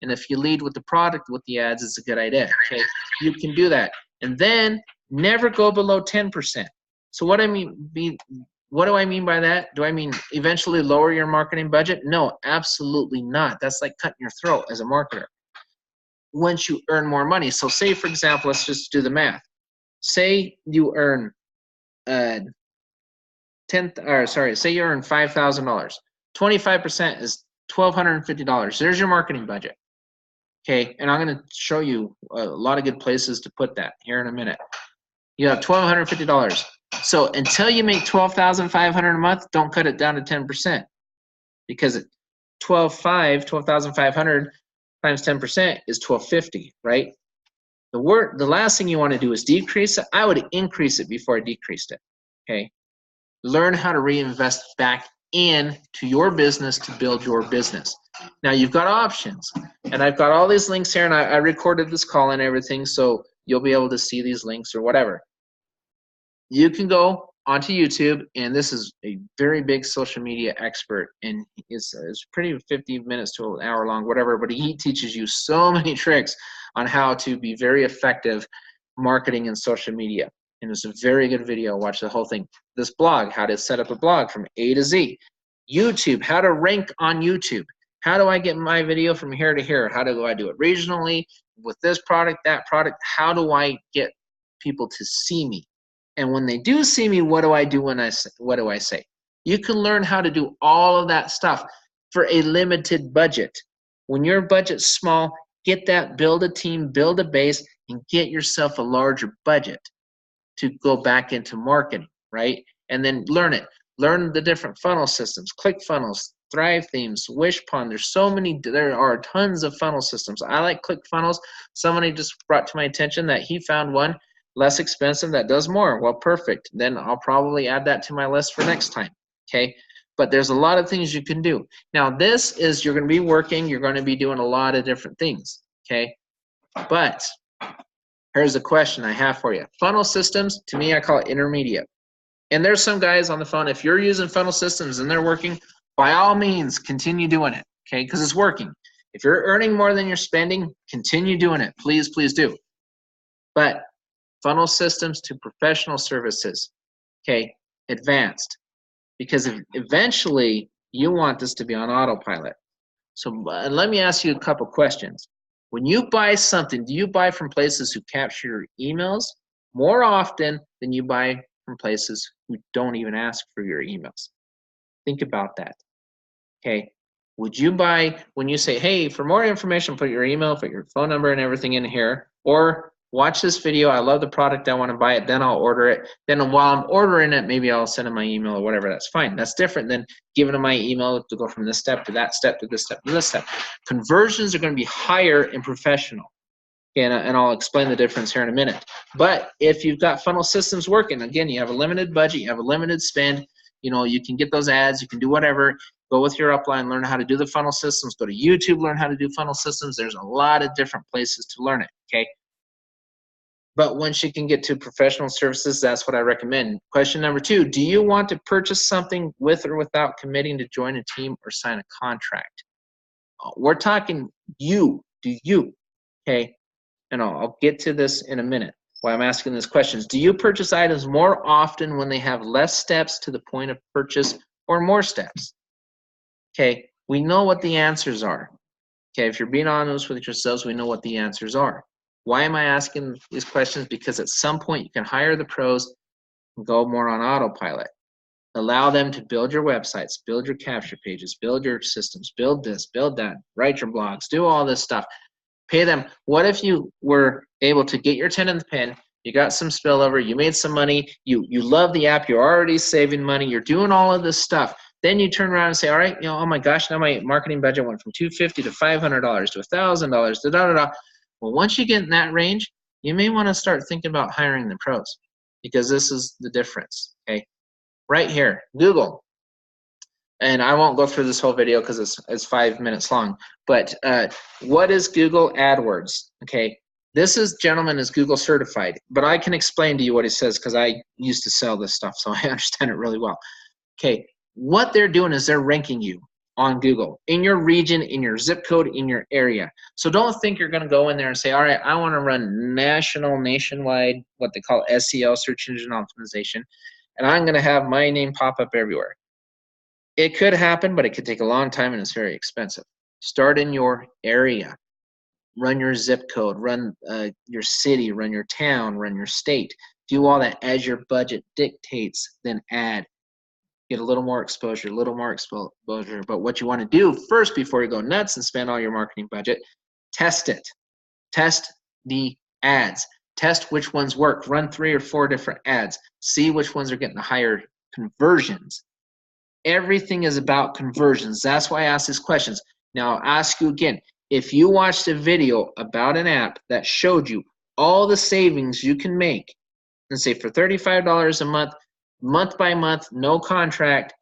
And if you lead with the product with the ads, it's a good idea. Okay, you can do that. And then never go below 10%. So what do I mean by that? Do I mean eventually lower your marketing budget? No, absolutely not. That's like cutting your throat as a marketer. Once you earn more money. So say, for example, let's just do the math. Say you earn say you earn $5,000. 25% is $1,250. There's your marketing budget. Okay, and I'm going to show you a lot of good places to put that here in a minute. You have $1,250. So until you make $12,500 a month, don't cut it down to 10%, because $12,500 times 10% is $1,250, right? The last thing you want to do is decrease it. I would increase it before I decreased it. Okay, learn how to reinvest back into your business to build your business. Now you've got options, and I've got all these links here, and I recorded this call and everything, so you'll be able to see these links or whatever. You can go onto YouTube, and this is a very big social media expert, and it's pretty 50 minutes to an hour long, whatever, but he teaches you so many tricks on how to be very effective marketing in social media. And it's a very good video. Watch the whole thing. This blog, how to set up a blog from A to Z. YouTube, how to rank on YouTube. How do I get my video from here to here? How do I do it regionally with this product, that product? How do I get people to see me? And when they do see me, what do I do when what do I say? You can learn how to do all of that stuff for a limited budget. When your budget's small, get that, build a team, build a base, and get yourself a larger budget to go back into marketing, right? And then learn it. Learn the different funnel systems, ClickFunnels, Thrive Themes, Wishpond. There are tons of funnel systems. I like ClickFunnels. Somebody just brought to my attention that he found one less expensive that does more. Well, perfect. Then I'll probably add that to my list for next time, okay? But there's a lot of things you can do. Now, this is, you're going to be working, you're going to be doing a lot of different things, okay? But here's a question I have for you. Funnel systems, to me, I call it intermediate. And there's some guys on the phone, if you're using funnel systems and they're working, by all means, continue doing it, okay? Because it's working. If you're earning more than you're spending, continue doing it. Please, please do. But funnel systems to professional services, okay, advanced. Because eventually, you want this to be on autopilot. So let me ask you a couple questions. When you buy something, do you buy from places who capture your emails more often than you buy from places who don't even ask for your emails? Think about that, okay? Would you buy, when you say, hey, for more information, put your email, put your phone number and everything in here, or watch this video, I love the product, I want to buy it, then I'll order it. Then while I'm ordering it, maybe I'll send them my email or whatever, that's fine. That's different than giving them my email to go from this step to that step to this step to this step. Conversions are going to be higher in professional. And I'll explain the difference here in a minute. But if you've got funnel systems working, again, you have a limited budget, you have a limited spend, you know, you can get those ads, you can do whatever, go with your upline, learn how to do the funnel systems, go to YouTube, learn how to do funnel systems. There's a lot of different places to learn it, okay? But once you can get to professional services, that's what I recommend. Question number 2, do you want to purchase something with or without committing to join a team or sign a contract? We're talking you, do you, okay? And I'll get to this in a minute, why I'm asking these questions. Do you purchase items more often when they have less steps to the point of purchase or more steps? Okay, we know what the answers are. Okay, if you're being honest with yourselves, we know what the answers are. Why am I asking these questions? Because at some point you can hire the pros and go more on autopilot. Allow them to build your websites, build your capture pages, build your systems, build this, build that, write your blogs, do all this stuff. Pay them. What if you were able to get your 10 in the pen, you got some spillover, you made some money, you love the app, you're already saving money, you're doing all of this stuff. Then you turn around and say, all right, you know, oh my gosh, now my marketing budget went from $250 to $500 to $1,000 to da-da-da. Well, once you get in that range, you may want to start thinking about hiring the pros, because this is the difference, okay? Right here, Google. And I won't go through this whole video because it's 5 minutes long. But what is Google AdWords? Okay, this gentleman is Google certified, but I can explain to you what he says because I used to sell this stuff, so I understand it really well. Okay, what they're doing is they're ranking you on Google in your region, in your zip code, in your area. So don't think you're going to go in there and say, all right, I want to run nationwide, what they call SEO, search engine optimization, and I'm going to have my name pop up everywhere. It could happen, but it could take a long time and it's very expensive. Start in your area. Run your zip code, run your city, run your town, run your state. Do all that as your budget dictates, then add. Get a little more exposure, a little more exposure. But what you want to do first before you go nuts and spend all your marketing budget, test it. Test the ads. Test which ones work. Run 3 or 4 different ads. See which ones are getting the higher conversions. Everything is about conversions. That's why I ask these questions. Now, I'll ask you again. If you watched a video about an app that showed you all the savings you can make, and say for $35 a month, month by month, no contract,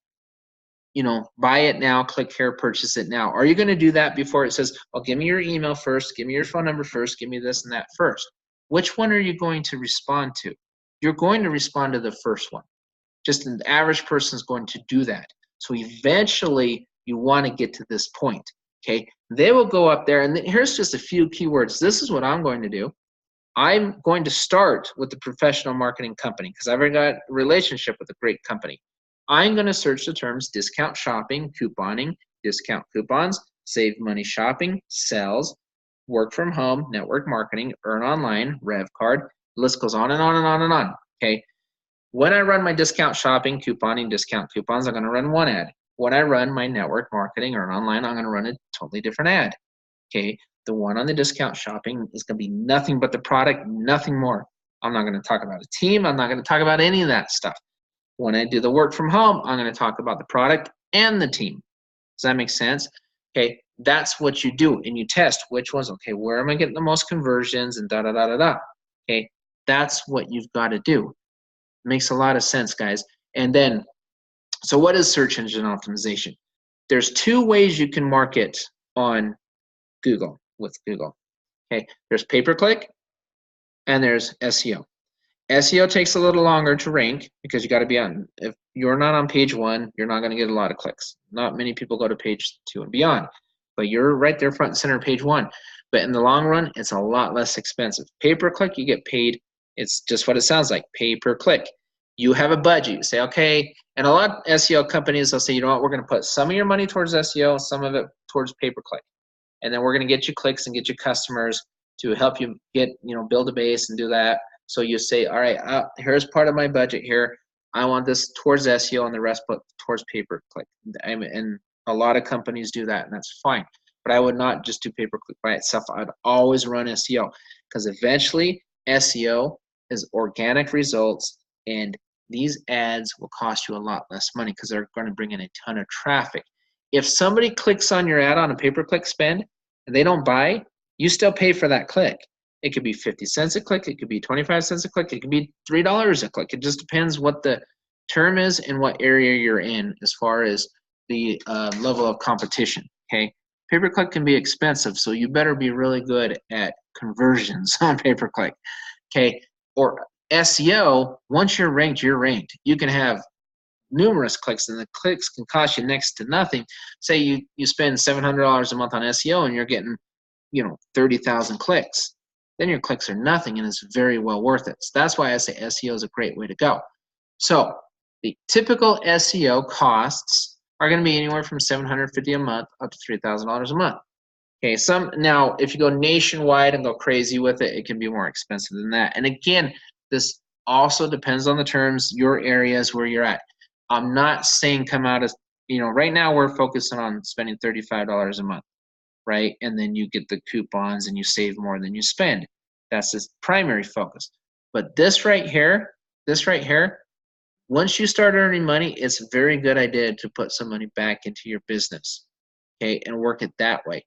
you know, buy it now, click here, purchase it now. Are you going to do that before it says, oh, give me your email first, give me your phone number first, give me this and that first? Which one are you going to respond to? You're going to respond to the first one. Just an average person is going to do that. So eventually you want to get to this point. Okay, they will go up there, and here's just a few keywords. This is what I'm going to do. I'm going to start with the professional marketing company because I've already got a relationship with a great company. I'm going to search the terms discount shopping, couponing, discount coupons, save money shopping, sales, work from home, network marketing, earn online, rev card. The list goes on and on and on and on. Okay. When I run my discount shopping, couponing, discount coupons, I'm going to run one ad. When I run my network marketing or online, I'm going to run a totally different ad. Okay, the one on the discount shopping is going to be nothing but the product, nothing more. I'm not going to talk about a team. I'm not going to talk about any of that stuff. When I do the work from home, I'm going to talk about the product and the team. Does that make sense? Okay, that's what you do, and you test which ones. Okay, where am I getting the most conversions and da da da da da. Okay, that's what you've got to do. Makes a lot of sense, guys. And then, so what is search engine optimization? There's two ways you can market on Google with Google. Okay, there's pay-per-click and there's SEO. SEO takes a little longer to rank because you got to be on. If you're not on page 1, you're not going to get a lot of clicks. Not many people go to page 2 and beyond, but you're right there front and center page 1. But in the long run, it's a lot less expensive. Pay-per-click, you get paid. It's just what it sounds like, pay-per-click. You have a budget. You say, okay, and a lot of SEO companies, they'll say, you know what, we're going to put some of your money towards SEO, some of it towards pay-per-click. And then we're going to get you clicks and get you customers to help you get, build a base and do that. So you say, all right, here's part of my budget here. I want this towards SEO and the rest put towards pay-per-click. And a lot of companies do that, and that's fine. But I would not just do pay-per-click by itself. I'd always run SEO because eventually SEO is organic results, and these ads will cost you a lot less money because they're going to bring in a ton of traffic. If somebody clicks on your ad on a pay-per-click spend and they don't buy, you still pay for that click. It could be 50 cents a click. It could be 25 cents a click. It could be $3 a click. It just depends what the term is and what area you're in as far as the level of competition, okay? Pay-per-click can be expensive, so you better be really good at conversions on pay-per-click, okay? Or SEO, once you're ranked, you're ranked. You can have numerous clicks, and the clicks can cost you next to nothing. Say you spend $700 a month on SEO and you're getting 30,000 clicks. Then your clicks are nothing, and it's very well worth it. So that's why I say SEO is a great way to go. So the typical SEO costs are going to be anywhere from $750 a month up to $3,000 a month. Okay, now if you go nationwide and go crazy with it, it can be more expensive than that. And again, this also depends on the terms, your areas where you're at. I'm not saying come out as, right now we're focusing on spending $35 a month, right? And then you get the coupons and you save more than you spend. That's the primary focus. But this right here, once you start earning money, it's a very good idea to put some money back into your business, okay, and work it that way.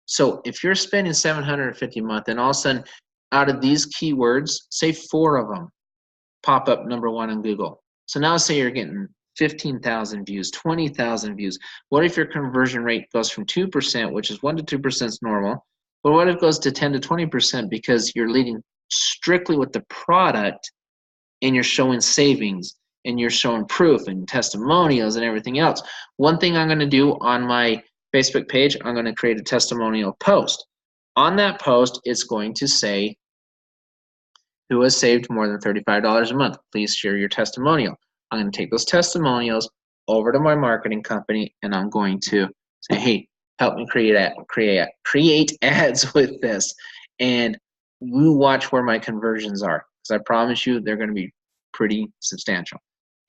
So if you're spending $750 a month and all of a sudden out of these keywords, say 4 of them pop up number 1 on Google. So now say you're getting 15,000 views, 20,000 views. What if your conversion rate goes from 2%, which is 1 to 2% is normal, but what if it goes to 10 to 20% because you're leading strictly with the product and you're showing savings and you're showing proof and testimonials and everything else? One thing I'm going to do on my Facebook page, I'm going to create a testimonial post. On that post, it's going to say, who has saved more than $35 a month? Please share your testimonial. I'm going to take those testimonials over to my marketing company, and I'm going to say, hey, help me create ads with this. And you watch where my conversions are, because I promise you they're going to be pretty substantial.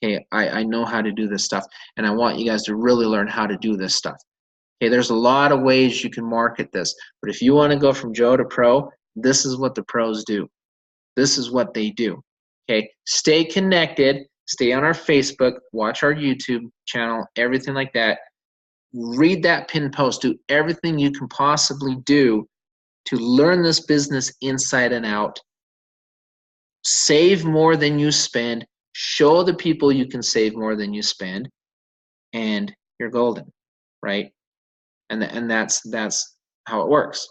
Okay, I know how to do this stuff, and I want you guys to really learn how to do this stuff. Okay, there's a lot of ways you can market this, but if you want to go from Joe to pro, this is what the pros do. This is what they do. Okay, stay connected, stay on our Facebook, watch our YouTube channel, everything like that. Read that pinned post, do everything you can possibly do to learn this business inside and out. Save more than you spend, show the people you can save more than you spend, and you're golden, right? And that's how it works.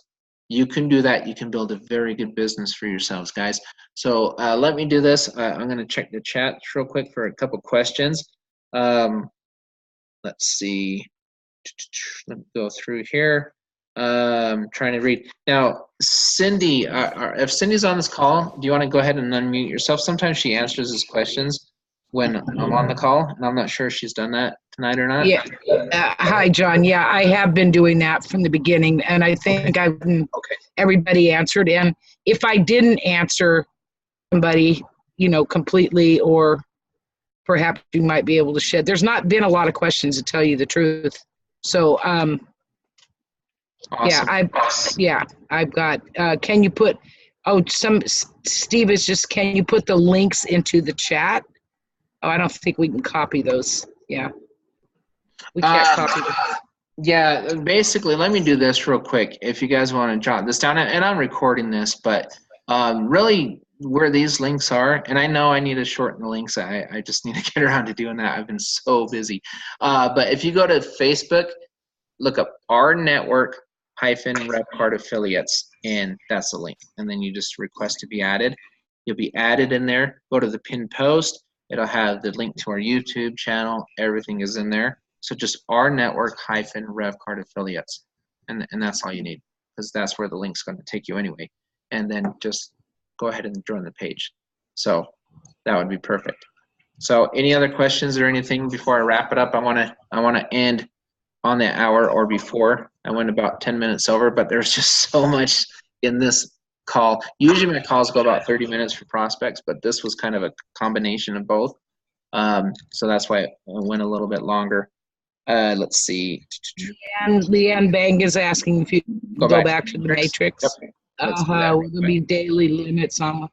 you can do that. You can build a very good business for yourselves, guys. So let me do this. I'm going to check the chat real quick for a couple questions. Let's see. Let me go through here. Trying to read. Now, Cindy, if Cindy's on this call, do you want to go ahead and unmute yourself? Sometimes she answers his questions when I'm on the call, and I'm not sure if she's done that tonight or not. Yeah. Hi, John. Yeah, I have been doing that from the beginning, and I think everybody answered. And if I didn't answer somebody, completely, or perhaps you might be able to shed. There's not been a lot of questions, to tell you the truth. So, Awesome. I've got. Can you put? Steve is just. Can you put the links into the chat? Oh, I don't think we can copy those. Yeah. We can't copy them. Yeah, basically, let me do this real quick. If you guys want to jot this down, and I'm recording this, but really where these links are, and I know I need to shorten the links. I just need to get around to doing that. I've been so busy. But if you go to Facebook, look up our network -RevCard affiliates, and that's the link. And then you just request to be added. You'll be added in there. Go to the pinned post. It'll have the link to our YouTube channel. Everything is in there. So just our network -RevCard affiliates. And that's all you need, because that's where the link's going to take you anyway. And then just go ahead and join the page. So that would be perfect. So any other questions or anything before I wrap it up? I want to end on the hour or before. I went about 10 minutes over, but there's just so much in this call. Usually my calls go about 30 minutes for prospects, but this was kind of a combination of both. So that's why it went a little bit longer. Let's see. And Leanne Bang is asking if you go back to the matrix. Yep. Let's do that Will real there quick. be daily limits on?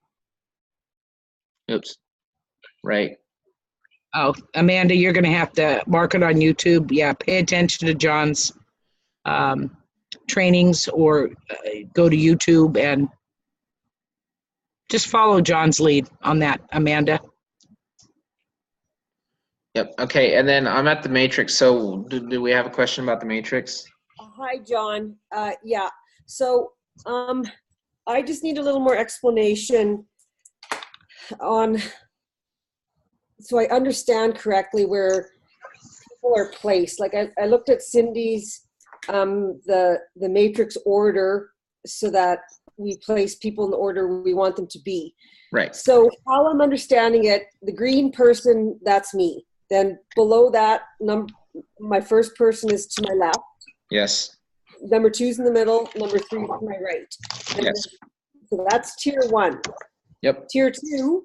Oops. Right. Oh, Amanda, you're going to have to mark it on YouTube. Yeah, pay attention to John's trainings, or go to YouTube and just follow John's lead on that, Amanda. Yep. Okay. And then I'm at the matrix. So do we have a question about the matrix? Hi, John. Yeah. So I just need a little more explanation on, so I understand correctly where people are placed. Like I looked at Cindy's, the matrix order, so that we place people in the order we want them to be. Right. So how I'm understanding it, the green person, that's me. Then below that, my first person is to my left. Yes. Number 2's in the middle. Number 3 to my right. Yes. So that's tier 1. Yep. Tier 2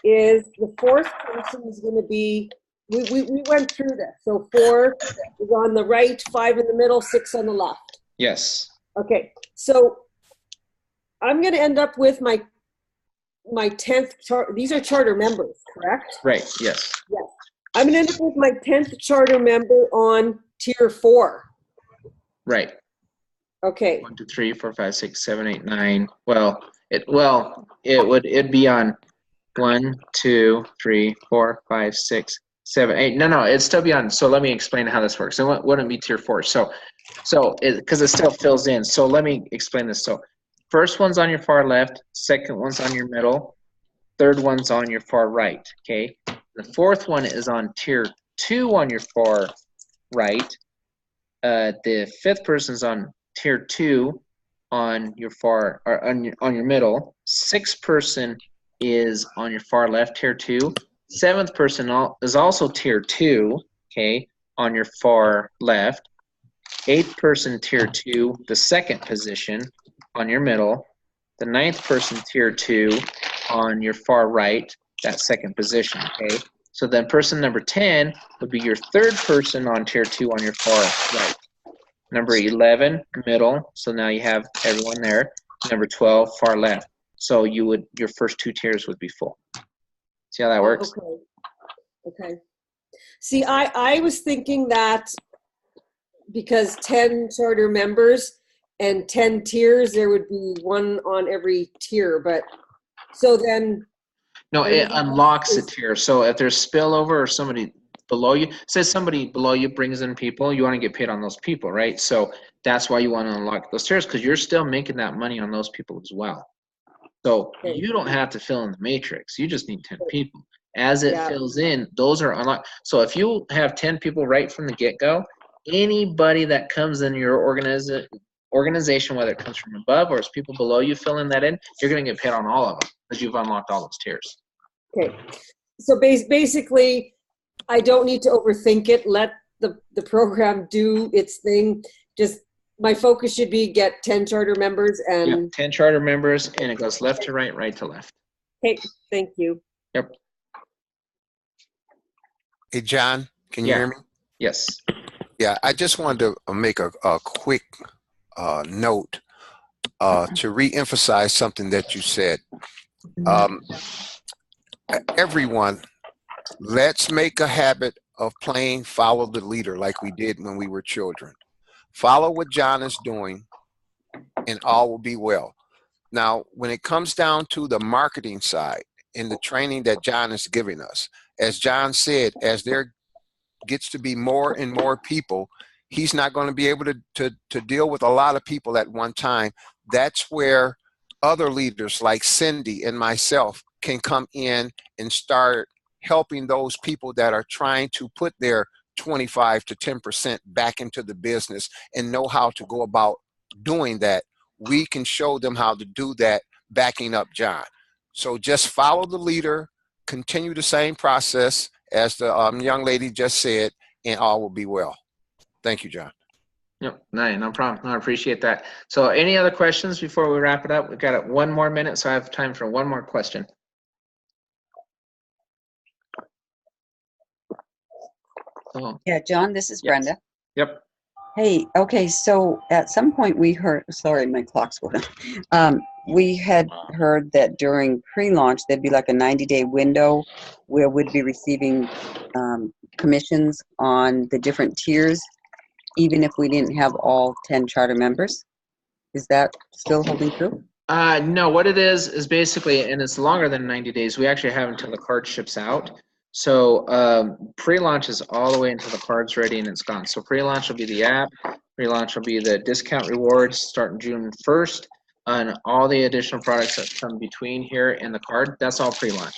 is the fourth person is going to be, we went through this. So 4 is on the right, 5 in the middle, 6 on the left. Yes. Okay. So I'm going to end up with my 10th these are charter members, correct? Right. Yes. Yes. I'm going to end up with my 10th charter member on tier 4. Right. Okay. 1, 2, 3, 4, 5, 6, 7, 8, 9. Well, it'd be on 1, 2, 3, 4, 5, 6, 7, 8. No, it'd still be on. So let me explain how this works. It wouldn't be tier 4. So because it still fills in. So let me explain this. So first one's on your far left. Second one's on your middle. Third one's on your far right. Okay. The fourth one is on tier 2 on your far right. The fifth person's on tier 2 on your far, or on your middle. Sixth person is on your far left, tier 2. Seventh person is also tier 2, okay, on your far left. Eighth person, tier 2, the second position on your middle. The ninth person, tier 2, on your far right, that second position, okay? So then person number 10 would be your third person on tier 2 on your far right. Number 11, middle, so now you have everyone there. Number 12, far left. So your first 2 tiers would be full. See how that works? Okay. See, I was thinking that because 10 charter members and 10 tiers, there would be 1 on every tier, but so then. No, it unlocks a tier. So if there's spillover or somebody below you, say somebody below you brings in people, you want to get paid on those people, right? So that's why you want to unlock those tiers, because you're still making that money on those people as well. So you don't have to fill in the matrix. You just need 10 people. As it fills in, those are unlocked. So if you have 10 people right from the get-go, anybody that comes in your organization, whether it comes from above or it's people below you filling that in, you're going to get paid on all of them because you've unlocked all those tiers. Okay. So basically, I don't need to overthink it. Let the program do its thing. Just my focus should be get 10 charter members and 10 charter members, and it goes left to right, right to left. Okay, thank you. Yep. Hey, John, can you hear me? Yes. Yeah, I just wanted to make a quick note to re-emphasize something that you said. Everyone, let's make a habit of playing follow the leader like we did when we were children. Follow what John is doing and all will be well. Now, when it comes down to the marketing side and the training that John is giving us, as John said, as there gets to be more and more people, he's not going to be able to deal with a lot of people at one time. That's where other leaders like Cindy and myself can come in and start helping those people that are trying to put their 25 to 10% back into the business and know how to go about doing that. We can show them how to do that, backing up John. So just follow the leader, continue the same process as the young lady just said, and all will be well. Thank you, John. Yep, no problem. No, I appreciate that. So any other questions before we wrap it up? We've got 1 more minute, so I have time for 1 more question. So, Yeah, John, this is Brenda. Yep. Hey, okay, so at some point we heard, sorry, my clock's going on. We had heard that during pre-launch, there'd be like a 90-day window where we'd be receiving commissions on the different tiers, even if we didn't have all 10 charter members. Is that still holding true? No, what it is basically, and it's longer than 90 days, we actually have until the card ships out. So pre-launch is all the way until the card's ready and it's gone. So pre-launch will be the app, pre-launch will be the discount rewards starting June 1st, and all the additional products that come between here and the card, that's all pre-launch.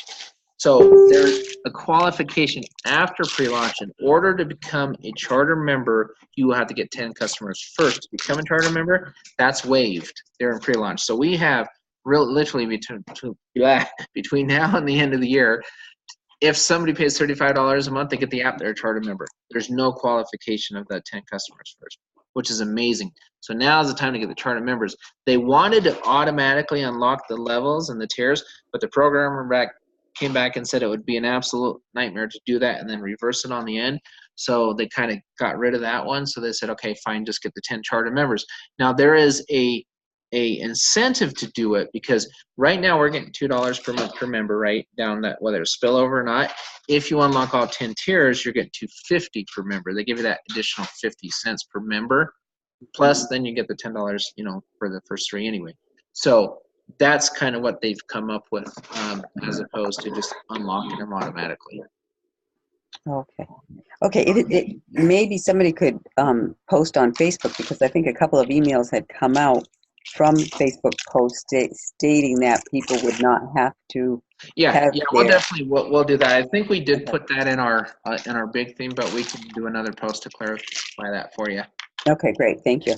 So there's a qualification after pre-launch. In order to become a charter member, you will have to get 10 customers first. To become a charter member, that's waived during pre-launch. So we have literally between now and the end of the year, if somebody pays $35 a month, they get the app, they're a charter member. There's no qualification of that 10 customers first, which is amazing. So now is the time to get the charter members. They wanted to automatically unlock the levels and the tiers, but the programmer came back and said it would be an absolute nightmare to do that and then reverse it on the end. So they kind of got rid of that one. So they said, okay, fine, just get the 10 charter members. Now there is a incentive to do it, because right now we're getting $2 per month per member, right down that, whether it's spillover or not. If you unlock all 10 tiers, you're getting $2.50 per member. They give you that additional 50 cents per member, plus then you get the $10, you know, for the first 3 anyway. So that's kind of what they've come up with, as opposed to just unlocking them automatically. Okay, maybe somebody could post on Facebook, because I think a couple of emails had come out from Facebook posts stating that people would not have to. Yeah, we'll definitely we'll do that. I think we did put that in our big theme, but we can do another post to clarify that for you. Okay, great, thank you.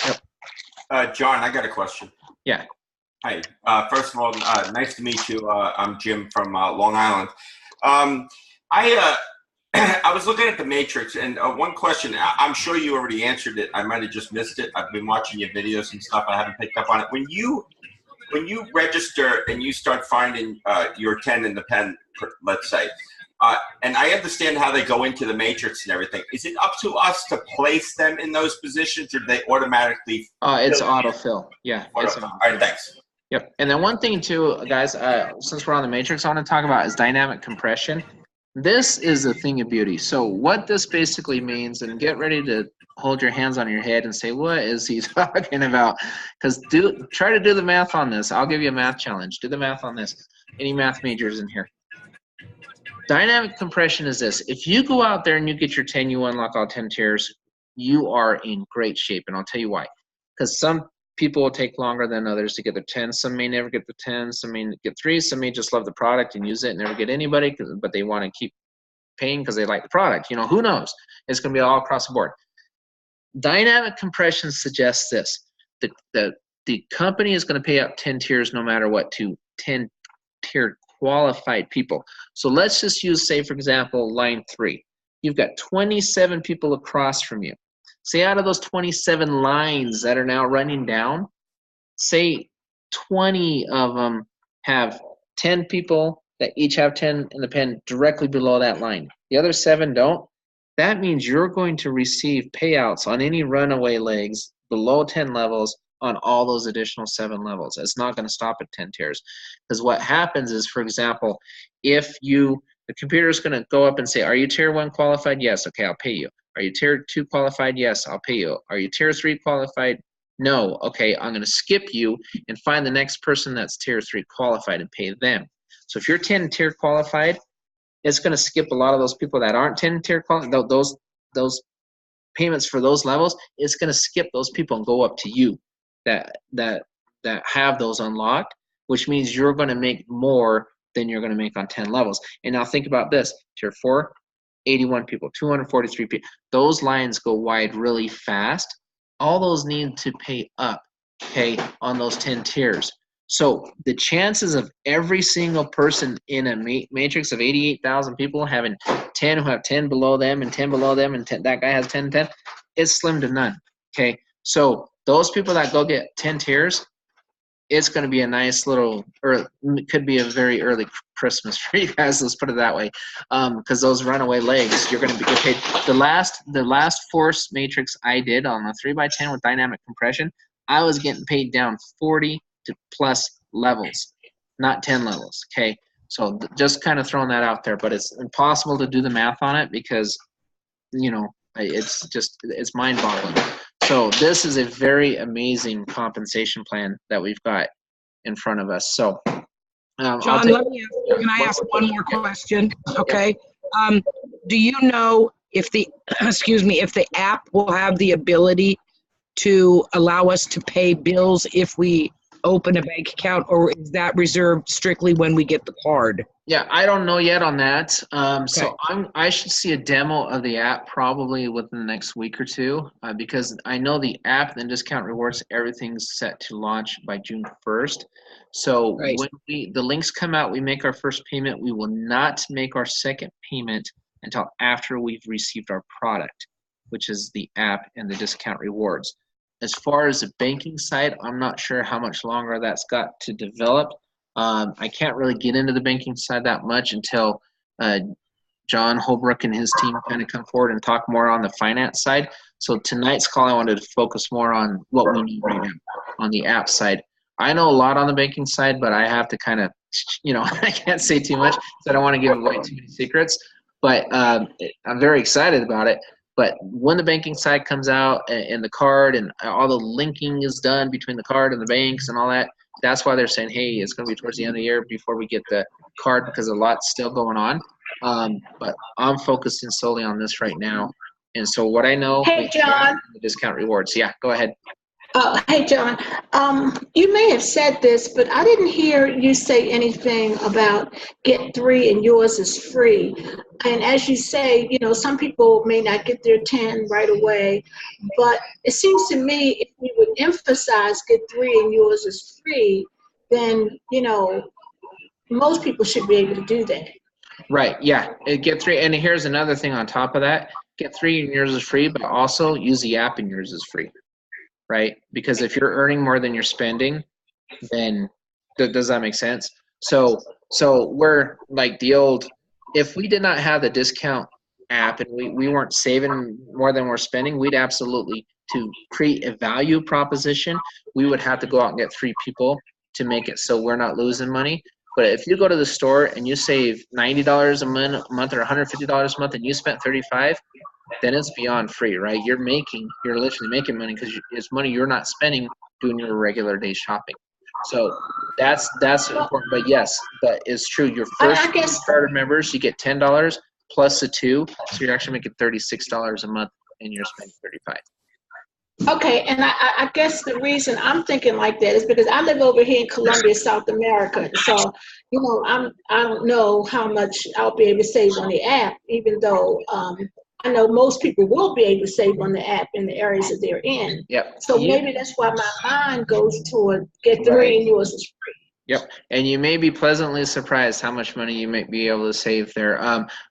Yep. John, I got a question. Yeah. Hi. First of all, nice to meet you. I'm Jim from Long Island. I was looking at the Matrix, and one question, I'm sure you already answered it. I might have just missed it. I've been watching your videos and stuff. I haven't picked up on it. When you register and you start finding your 10 in the pen, let's say, and I understand how they go into the Matrix and everything, is it up to us to place them in those positions, or do they automatically? It's autofill. Yeah. All right, thanks. Yep. And then one thing too, guys, since we're on the Matrix, I want to talk about is dynamic compression. This is a thing of beauty. So what this basically means, and get ready to hold your hands on your head and say, what is he talking about? Because try to do the math on this. I'll give you a math challenge. Do the math on this. Any math majors in here? Dynamic compression is this. If you go out there and you get your 10, you unlock all 10 tiers, you are in great shape. And I'll tell you why. Because some people will take longer than others to get their 10. Some may never get the 10. Some may get 3. Some may just love the product and use it and never get anybody, but they want to keep paying because they like the product. You know, who knows? It's going to be all across the board. Dynamic compression suggests this. The company is going to pay out 10 tiers no matter what to 10 tier qualified people. So let's just use, say, for example, line 3. You've got 27 people across from you. Say out of those 27 lines that are now running down, say 20 of them have 10 people that each have 10 in the pen directly below that line. The other 7 don't. That means you're going to receive payouts on any runaway legs below 10 levels on all those additional 7 levels. It's not going to stop at 10 tiers. Because what happens is, for example, if the computer is going to go up and say, are you tier 1 qualified? Yes. Okay, I'll pay you. Are you tier 2 qualified? Yes, I'll pay you. Are you tier 3 qualified? No. Okay, I'm going to skip you and find the next person that's tier 3 qualified and pay them. So if you're 10 tier qualified, it's going to skip a lot of those people that aren't 10 tier qualified. Those payments for those levels, it's going to skip those people and go up to you that have those unlocked, which means you're going to make more than you're going to make on 10 levels. And now think about this. Tier 4, 81 people, 243 people. Those lines go wide really fast. All those need to pay up, okay, on those 10 tiers. So the chances of every single person in a matrix of 88,000 people having 10 who have 10 below them and 10 below them and 10, that guy has 10 and 10, it's slim to none, okay? So those people that go get 10 tiers, it's going to be a nice little, or it could be a very early Christmas for you guys, let's put it that way, because those runaway legs, you're going to get paid. The last force matrix I did on the 3x10 with dynamic compression, I was getting paid down 40 to plus levels, not 10 levels, okay? So just kind of throwing that out there, but it's impossible to do the math on it because, you know, it's mind-boggling. So this is a very amazing compensation plan that we've got in front of us. So, John, can I ask one more question? Okay. Do you know if the if the app will have the ability to allow us to pay bills if we open a bank account, or is that reserved strictly when we get the card? Yeah, I don't know yet on that. Okay. So I should see a demo of the app probably within the next week or two, because I know the app and discount rewards, everything's set to launch by June 1st. So right. When the links come out, we make our first payment. We will not make our second payment until after we've received our product, which is the app and the discount rewards. As far as the banking side, I'm not sure how much longer that's got to develop. I can't really get into the banking side that much until John Holbrook and his team kind of come forward and talk more on the finance side. So tonight's call, I wanted to focus more on what we need right now on the app side. I know a lot on the banking side, but I have to kind of, you know, I can't say too much, so I don't want to give away too many secrets. But I'm very excited about it. But when the banking side comes out and the card and all the linking is done between the card and the banks and all that, that's why they're saying, hey, it's going to be towards the end of the year before we get the card, because a lot's still going on. But I'm focusing solely on this right now. And so what I know, hey, John, the discount rewards. Yeah, go ahead. Hey, John, you may have said this, but I didn't hear you say anything about get 3 and yours is free. And as you say, you know, some people may not get their 10 right away, but it seems to me if we would emphasize get 3 and yours is free, then, you know, most people should be able to do that. Right, yeah, get 3, and here's another thing on top of that, get 3 and yours is free, but also use the app and yours is free. Right? Because if you're earning more than you're spending, then does that make sense? So we're like the old, if we did not have the discount app and we weren't saving more than we're spending, we'd absolutely, to create a value proposition, we would have to go out and get 3 people to make it so we're not losing money. But if you go to the store and you save $90 a month or $150 a month and you spent $35, then it's beyond free, right? You're literally making money because it's money you're not spending doing your regular day shopping. So that's important. But yes, but it's true. Your first starter members, you get $10 plus the 2, so you're actually making $36 a month, and you're spending $35. Okay, and I guess the reason I'm thinking like that is because I live over here in Colombia, South America. So, you know, I don't know how much I'll be able to save on the app, even though I know most people will be able to save on the app in the areas that they're in. Yep. So maybe that's why my mind goes toward get 3 and yours is free. Yep, and you may be pleasantly surprised how much money you might be able to save there.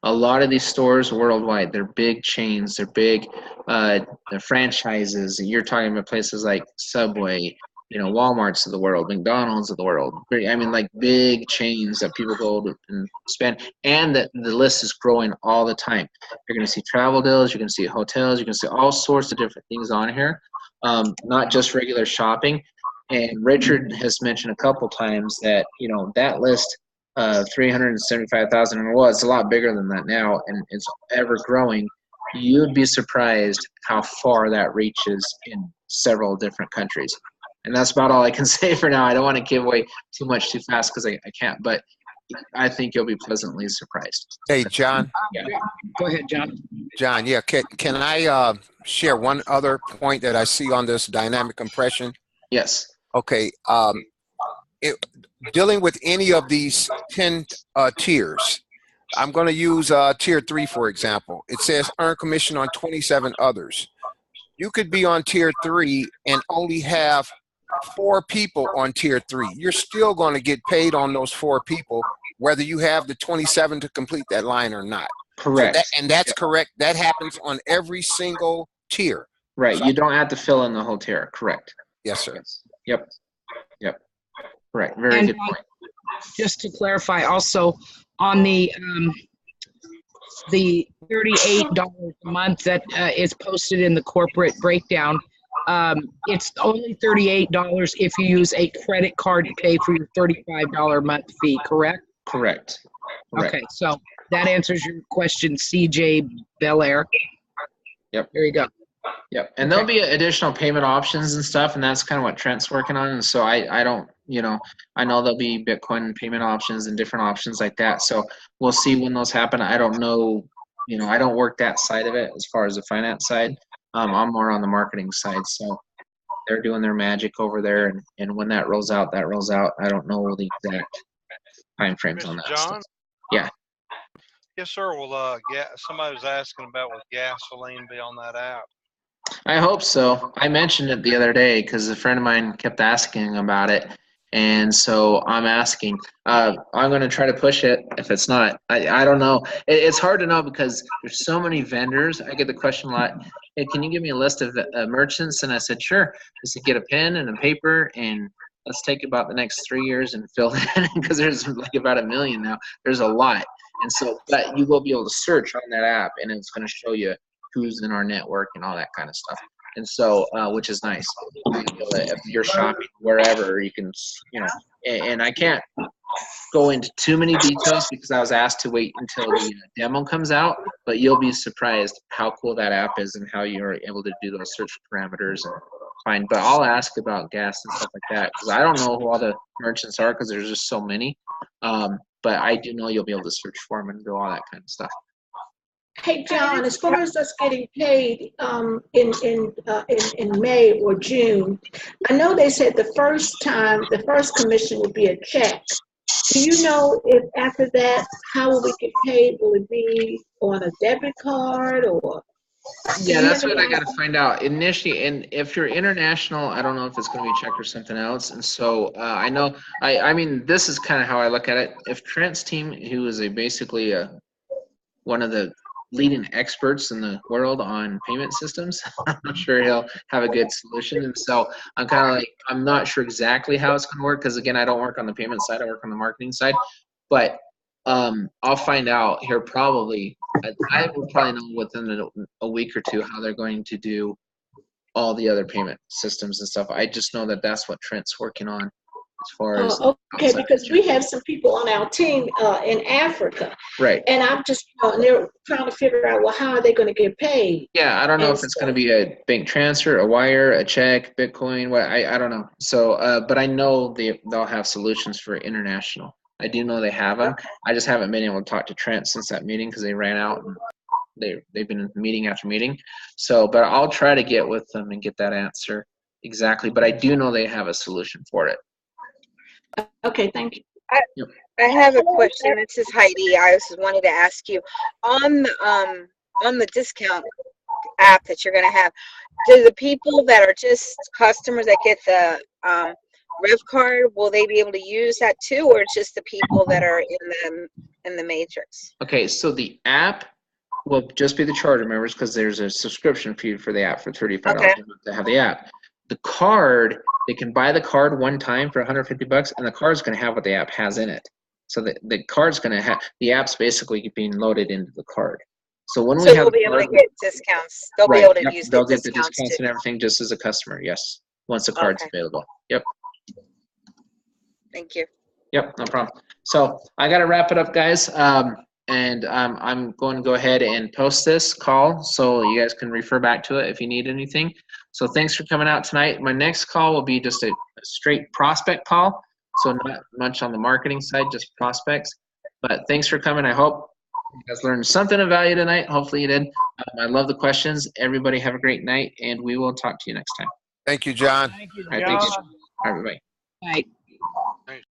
A lot of these stores worldwide, they're big chains, they're big they're franchises. You're talking about places like Subway, you know, Walmarts of the world, McDonald's of the world. I mean, like big chains that people go to and spend, and the list is growing all the time. You're going to see travel deals, you're going to see hotels, you're going to see all sorts of different things on here, not just regular shopping. And Richard has mentioned a couple times that, you know, that list of 375,000, and well, it's a lot bigger than that now, and it's ever growing. You'd be surprised how far that reaches in several different countries. And that's about all I can say for now. I don't want to give away too much too fast because I can't, but I think you'll be pleasantly surprised. Hey, John. Yeah. Go ahead, John. John, yeah, can I share one other point that I see on this dynamic compression? Yes. Okay, dealing with any of these 10 tiers, I'm going to use tier 3, for example. It says earn commission on 27 others. You could be on tier 3 and only have 4 people on tier 3. You're still going to get paid on those 4 people, whether you have the 27 to complete that line or not. Correct. So that's correct. That happens on every single tier. Right. So you don't have to fill in the whole tier. Correct. Yes, sir. Yep. Right. Very good point. Just to clarify, also on the $38 a month that is posted in the corporate breakdown, it's only $38 if you use a credit card to pay for your $35 a month fee. Correct? Correct. Okay, so that answers your question, CJ Belair. Yep. There you go. Yep, and there'll be additional payment options and stuff, and that's kind of what Trent's working on. And so I don't, you know, I know there'll be Bitcoin payment options and different options like that. So we'll see when those happen. I don't know, you know, I don't work that side of it as far as the finance side. I'm more on the marketing side. So they're doing their magic over there, and when that rolls out, that rolls out. I don't know the exact time frames on that. John? Stuff. Yeah. Yes, sir. Well, somebody was asking about will gasoline be on that app? I hope so. I mentioned it the other day because a friend of mine kept asking about it. And so I'm asking. I'm going to try to push it. If it's not, I don't know. It's hard to know because there's so many vendors. I get the question a lot, hey, can you give me a list of merchants? And I said, sure. Just to get a pen and a paper, and let's take about the next 3 years and fill it in because there's like about 1 million now. There's a lot. And so, but you will be able to search on that app, and it's going to show you who's in our network and all that kind of stuff. And so, which is nice. If you're shopping wherever, you can, you know, and I can't go into too many details because I was asked to wait until the demo comes out, but you'll be surprised how cool that app is and how you're able to do those search parameters and find. But I'll ask about gas and stuff like that because I don't know who all the merchants are because there's just so many. But I do know you'll be able to search for them and do all that kind of stuff. Hey, John, as far as us getting paid in May or June, I know they said the first commission would be a check. Do you know if after that, how will we get paid? Will it be on a debit card or? Yeah, that's what I got to find out initially. And if you're international, I don't know if it's going to be a check or something else. And so I know, I mean, this is kind of how I look at it. If Trent's team, who is basically one of the leading experts in the world on payment systems, I'm sure he'll have a good solution. And so I'm kind of like, I'm not sure exactly how it's going to work because, again, I don't work on the payment side. I work on the marketing side. But I'll find out here probably. I will probably know within a week or two how they're going to do all the other payment systems and stuff. I just know that that's what Trent's working on. as far as Okay, outside. because we have some people on our team in Africa, Right. and I'm just, and they're trying to figure out, well, how are they going to get paid? Yeah, I don't know And if it's going to be a bank transfer, a wire, a check, Bitcoin. What I don't know. So, but I know they'll have solutions for international. I do know they have them. I just haven't been able to talk to Trent since that meeting because they ran out and they've been meeting after meeting. So, but I'll try to get with them and get that answer exactly. But I do know they have a solution for it. Okay, thank you. Yep. I have a question. This is Heidi. I just wanted to ask you on the discount app that you're going to have. Do the people that are just customers that get the Rev card, will they be able to use that too, or it's just the people that are in the matrix? Okay, so the app will just be the charter members because there's a subscription fee for the app for $35 to have the app. The card, they can buy the card one time for $150, and the card's going to have what the app has in it. So the card's going to have, the app's basically being loaded into the card. So when we have, we'll be able to get discounts. They'll be able to use they'll the get the discounts discounts too. and everything just as a customer. Yes, once the card's available. Yep. Thank you. Yep, no problem. So I got to wrap it up, guys. And I'm going to go ahead and post this call so you guys can refer back to it if you need anything. So thanks for coming out tonight. My next call will be just a straight prospect call. So not much on the marketing side, just prospects. But thanks for coming. I hope you guys learned something of value tonight. Hopefully you did. I love the questions. Everybody have a great night, and we will talk to you next time. Thank you, John. All right, thank you. All right, bye. Right.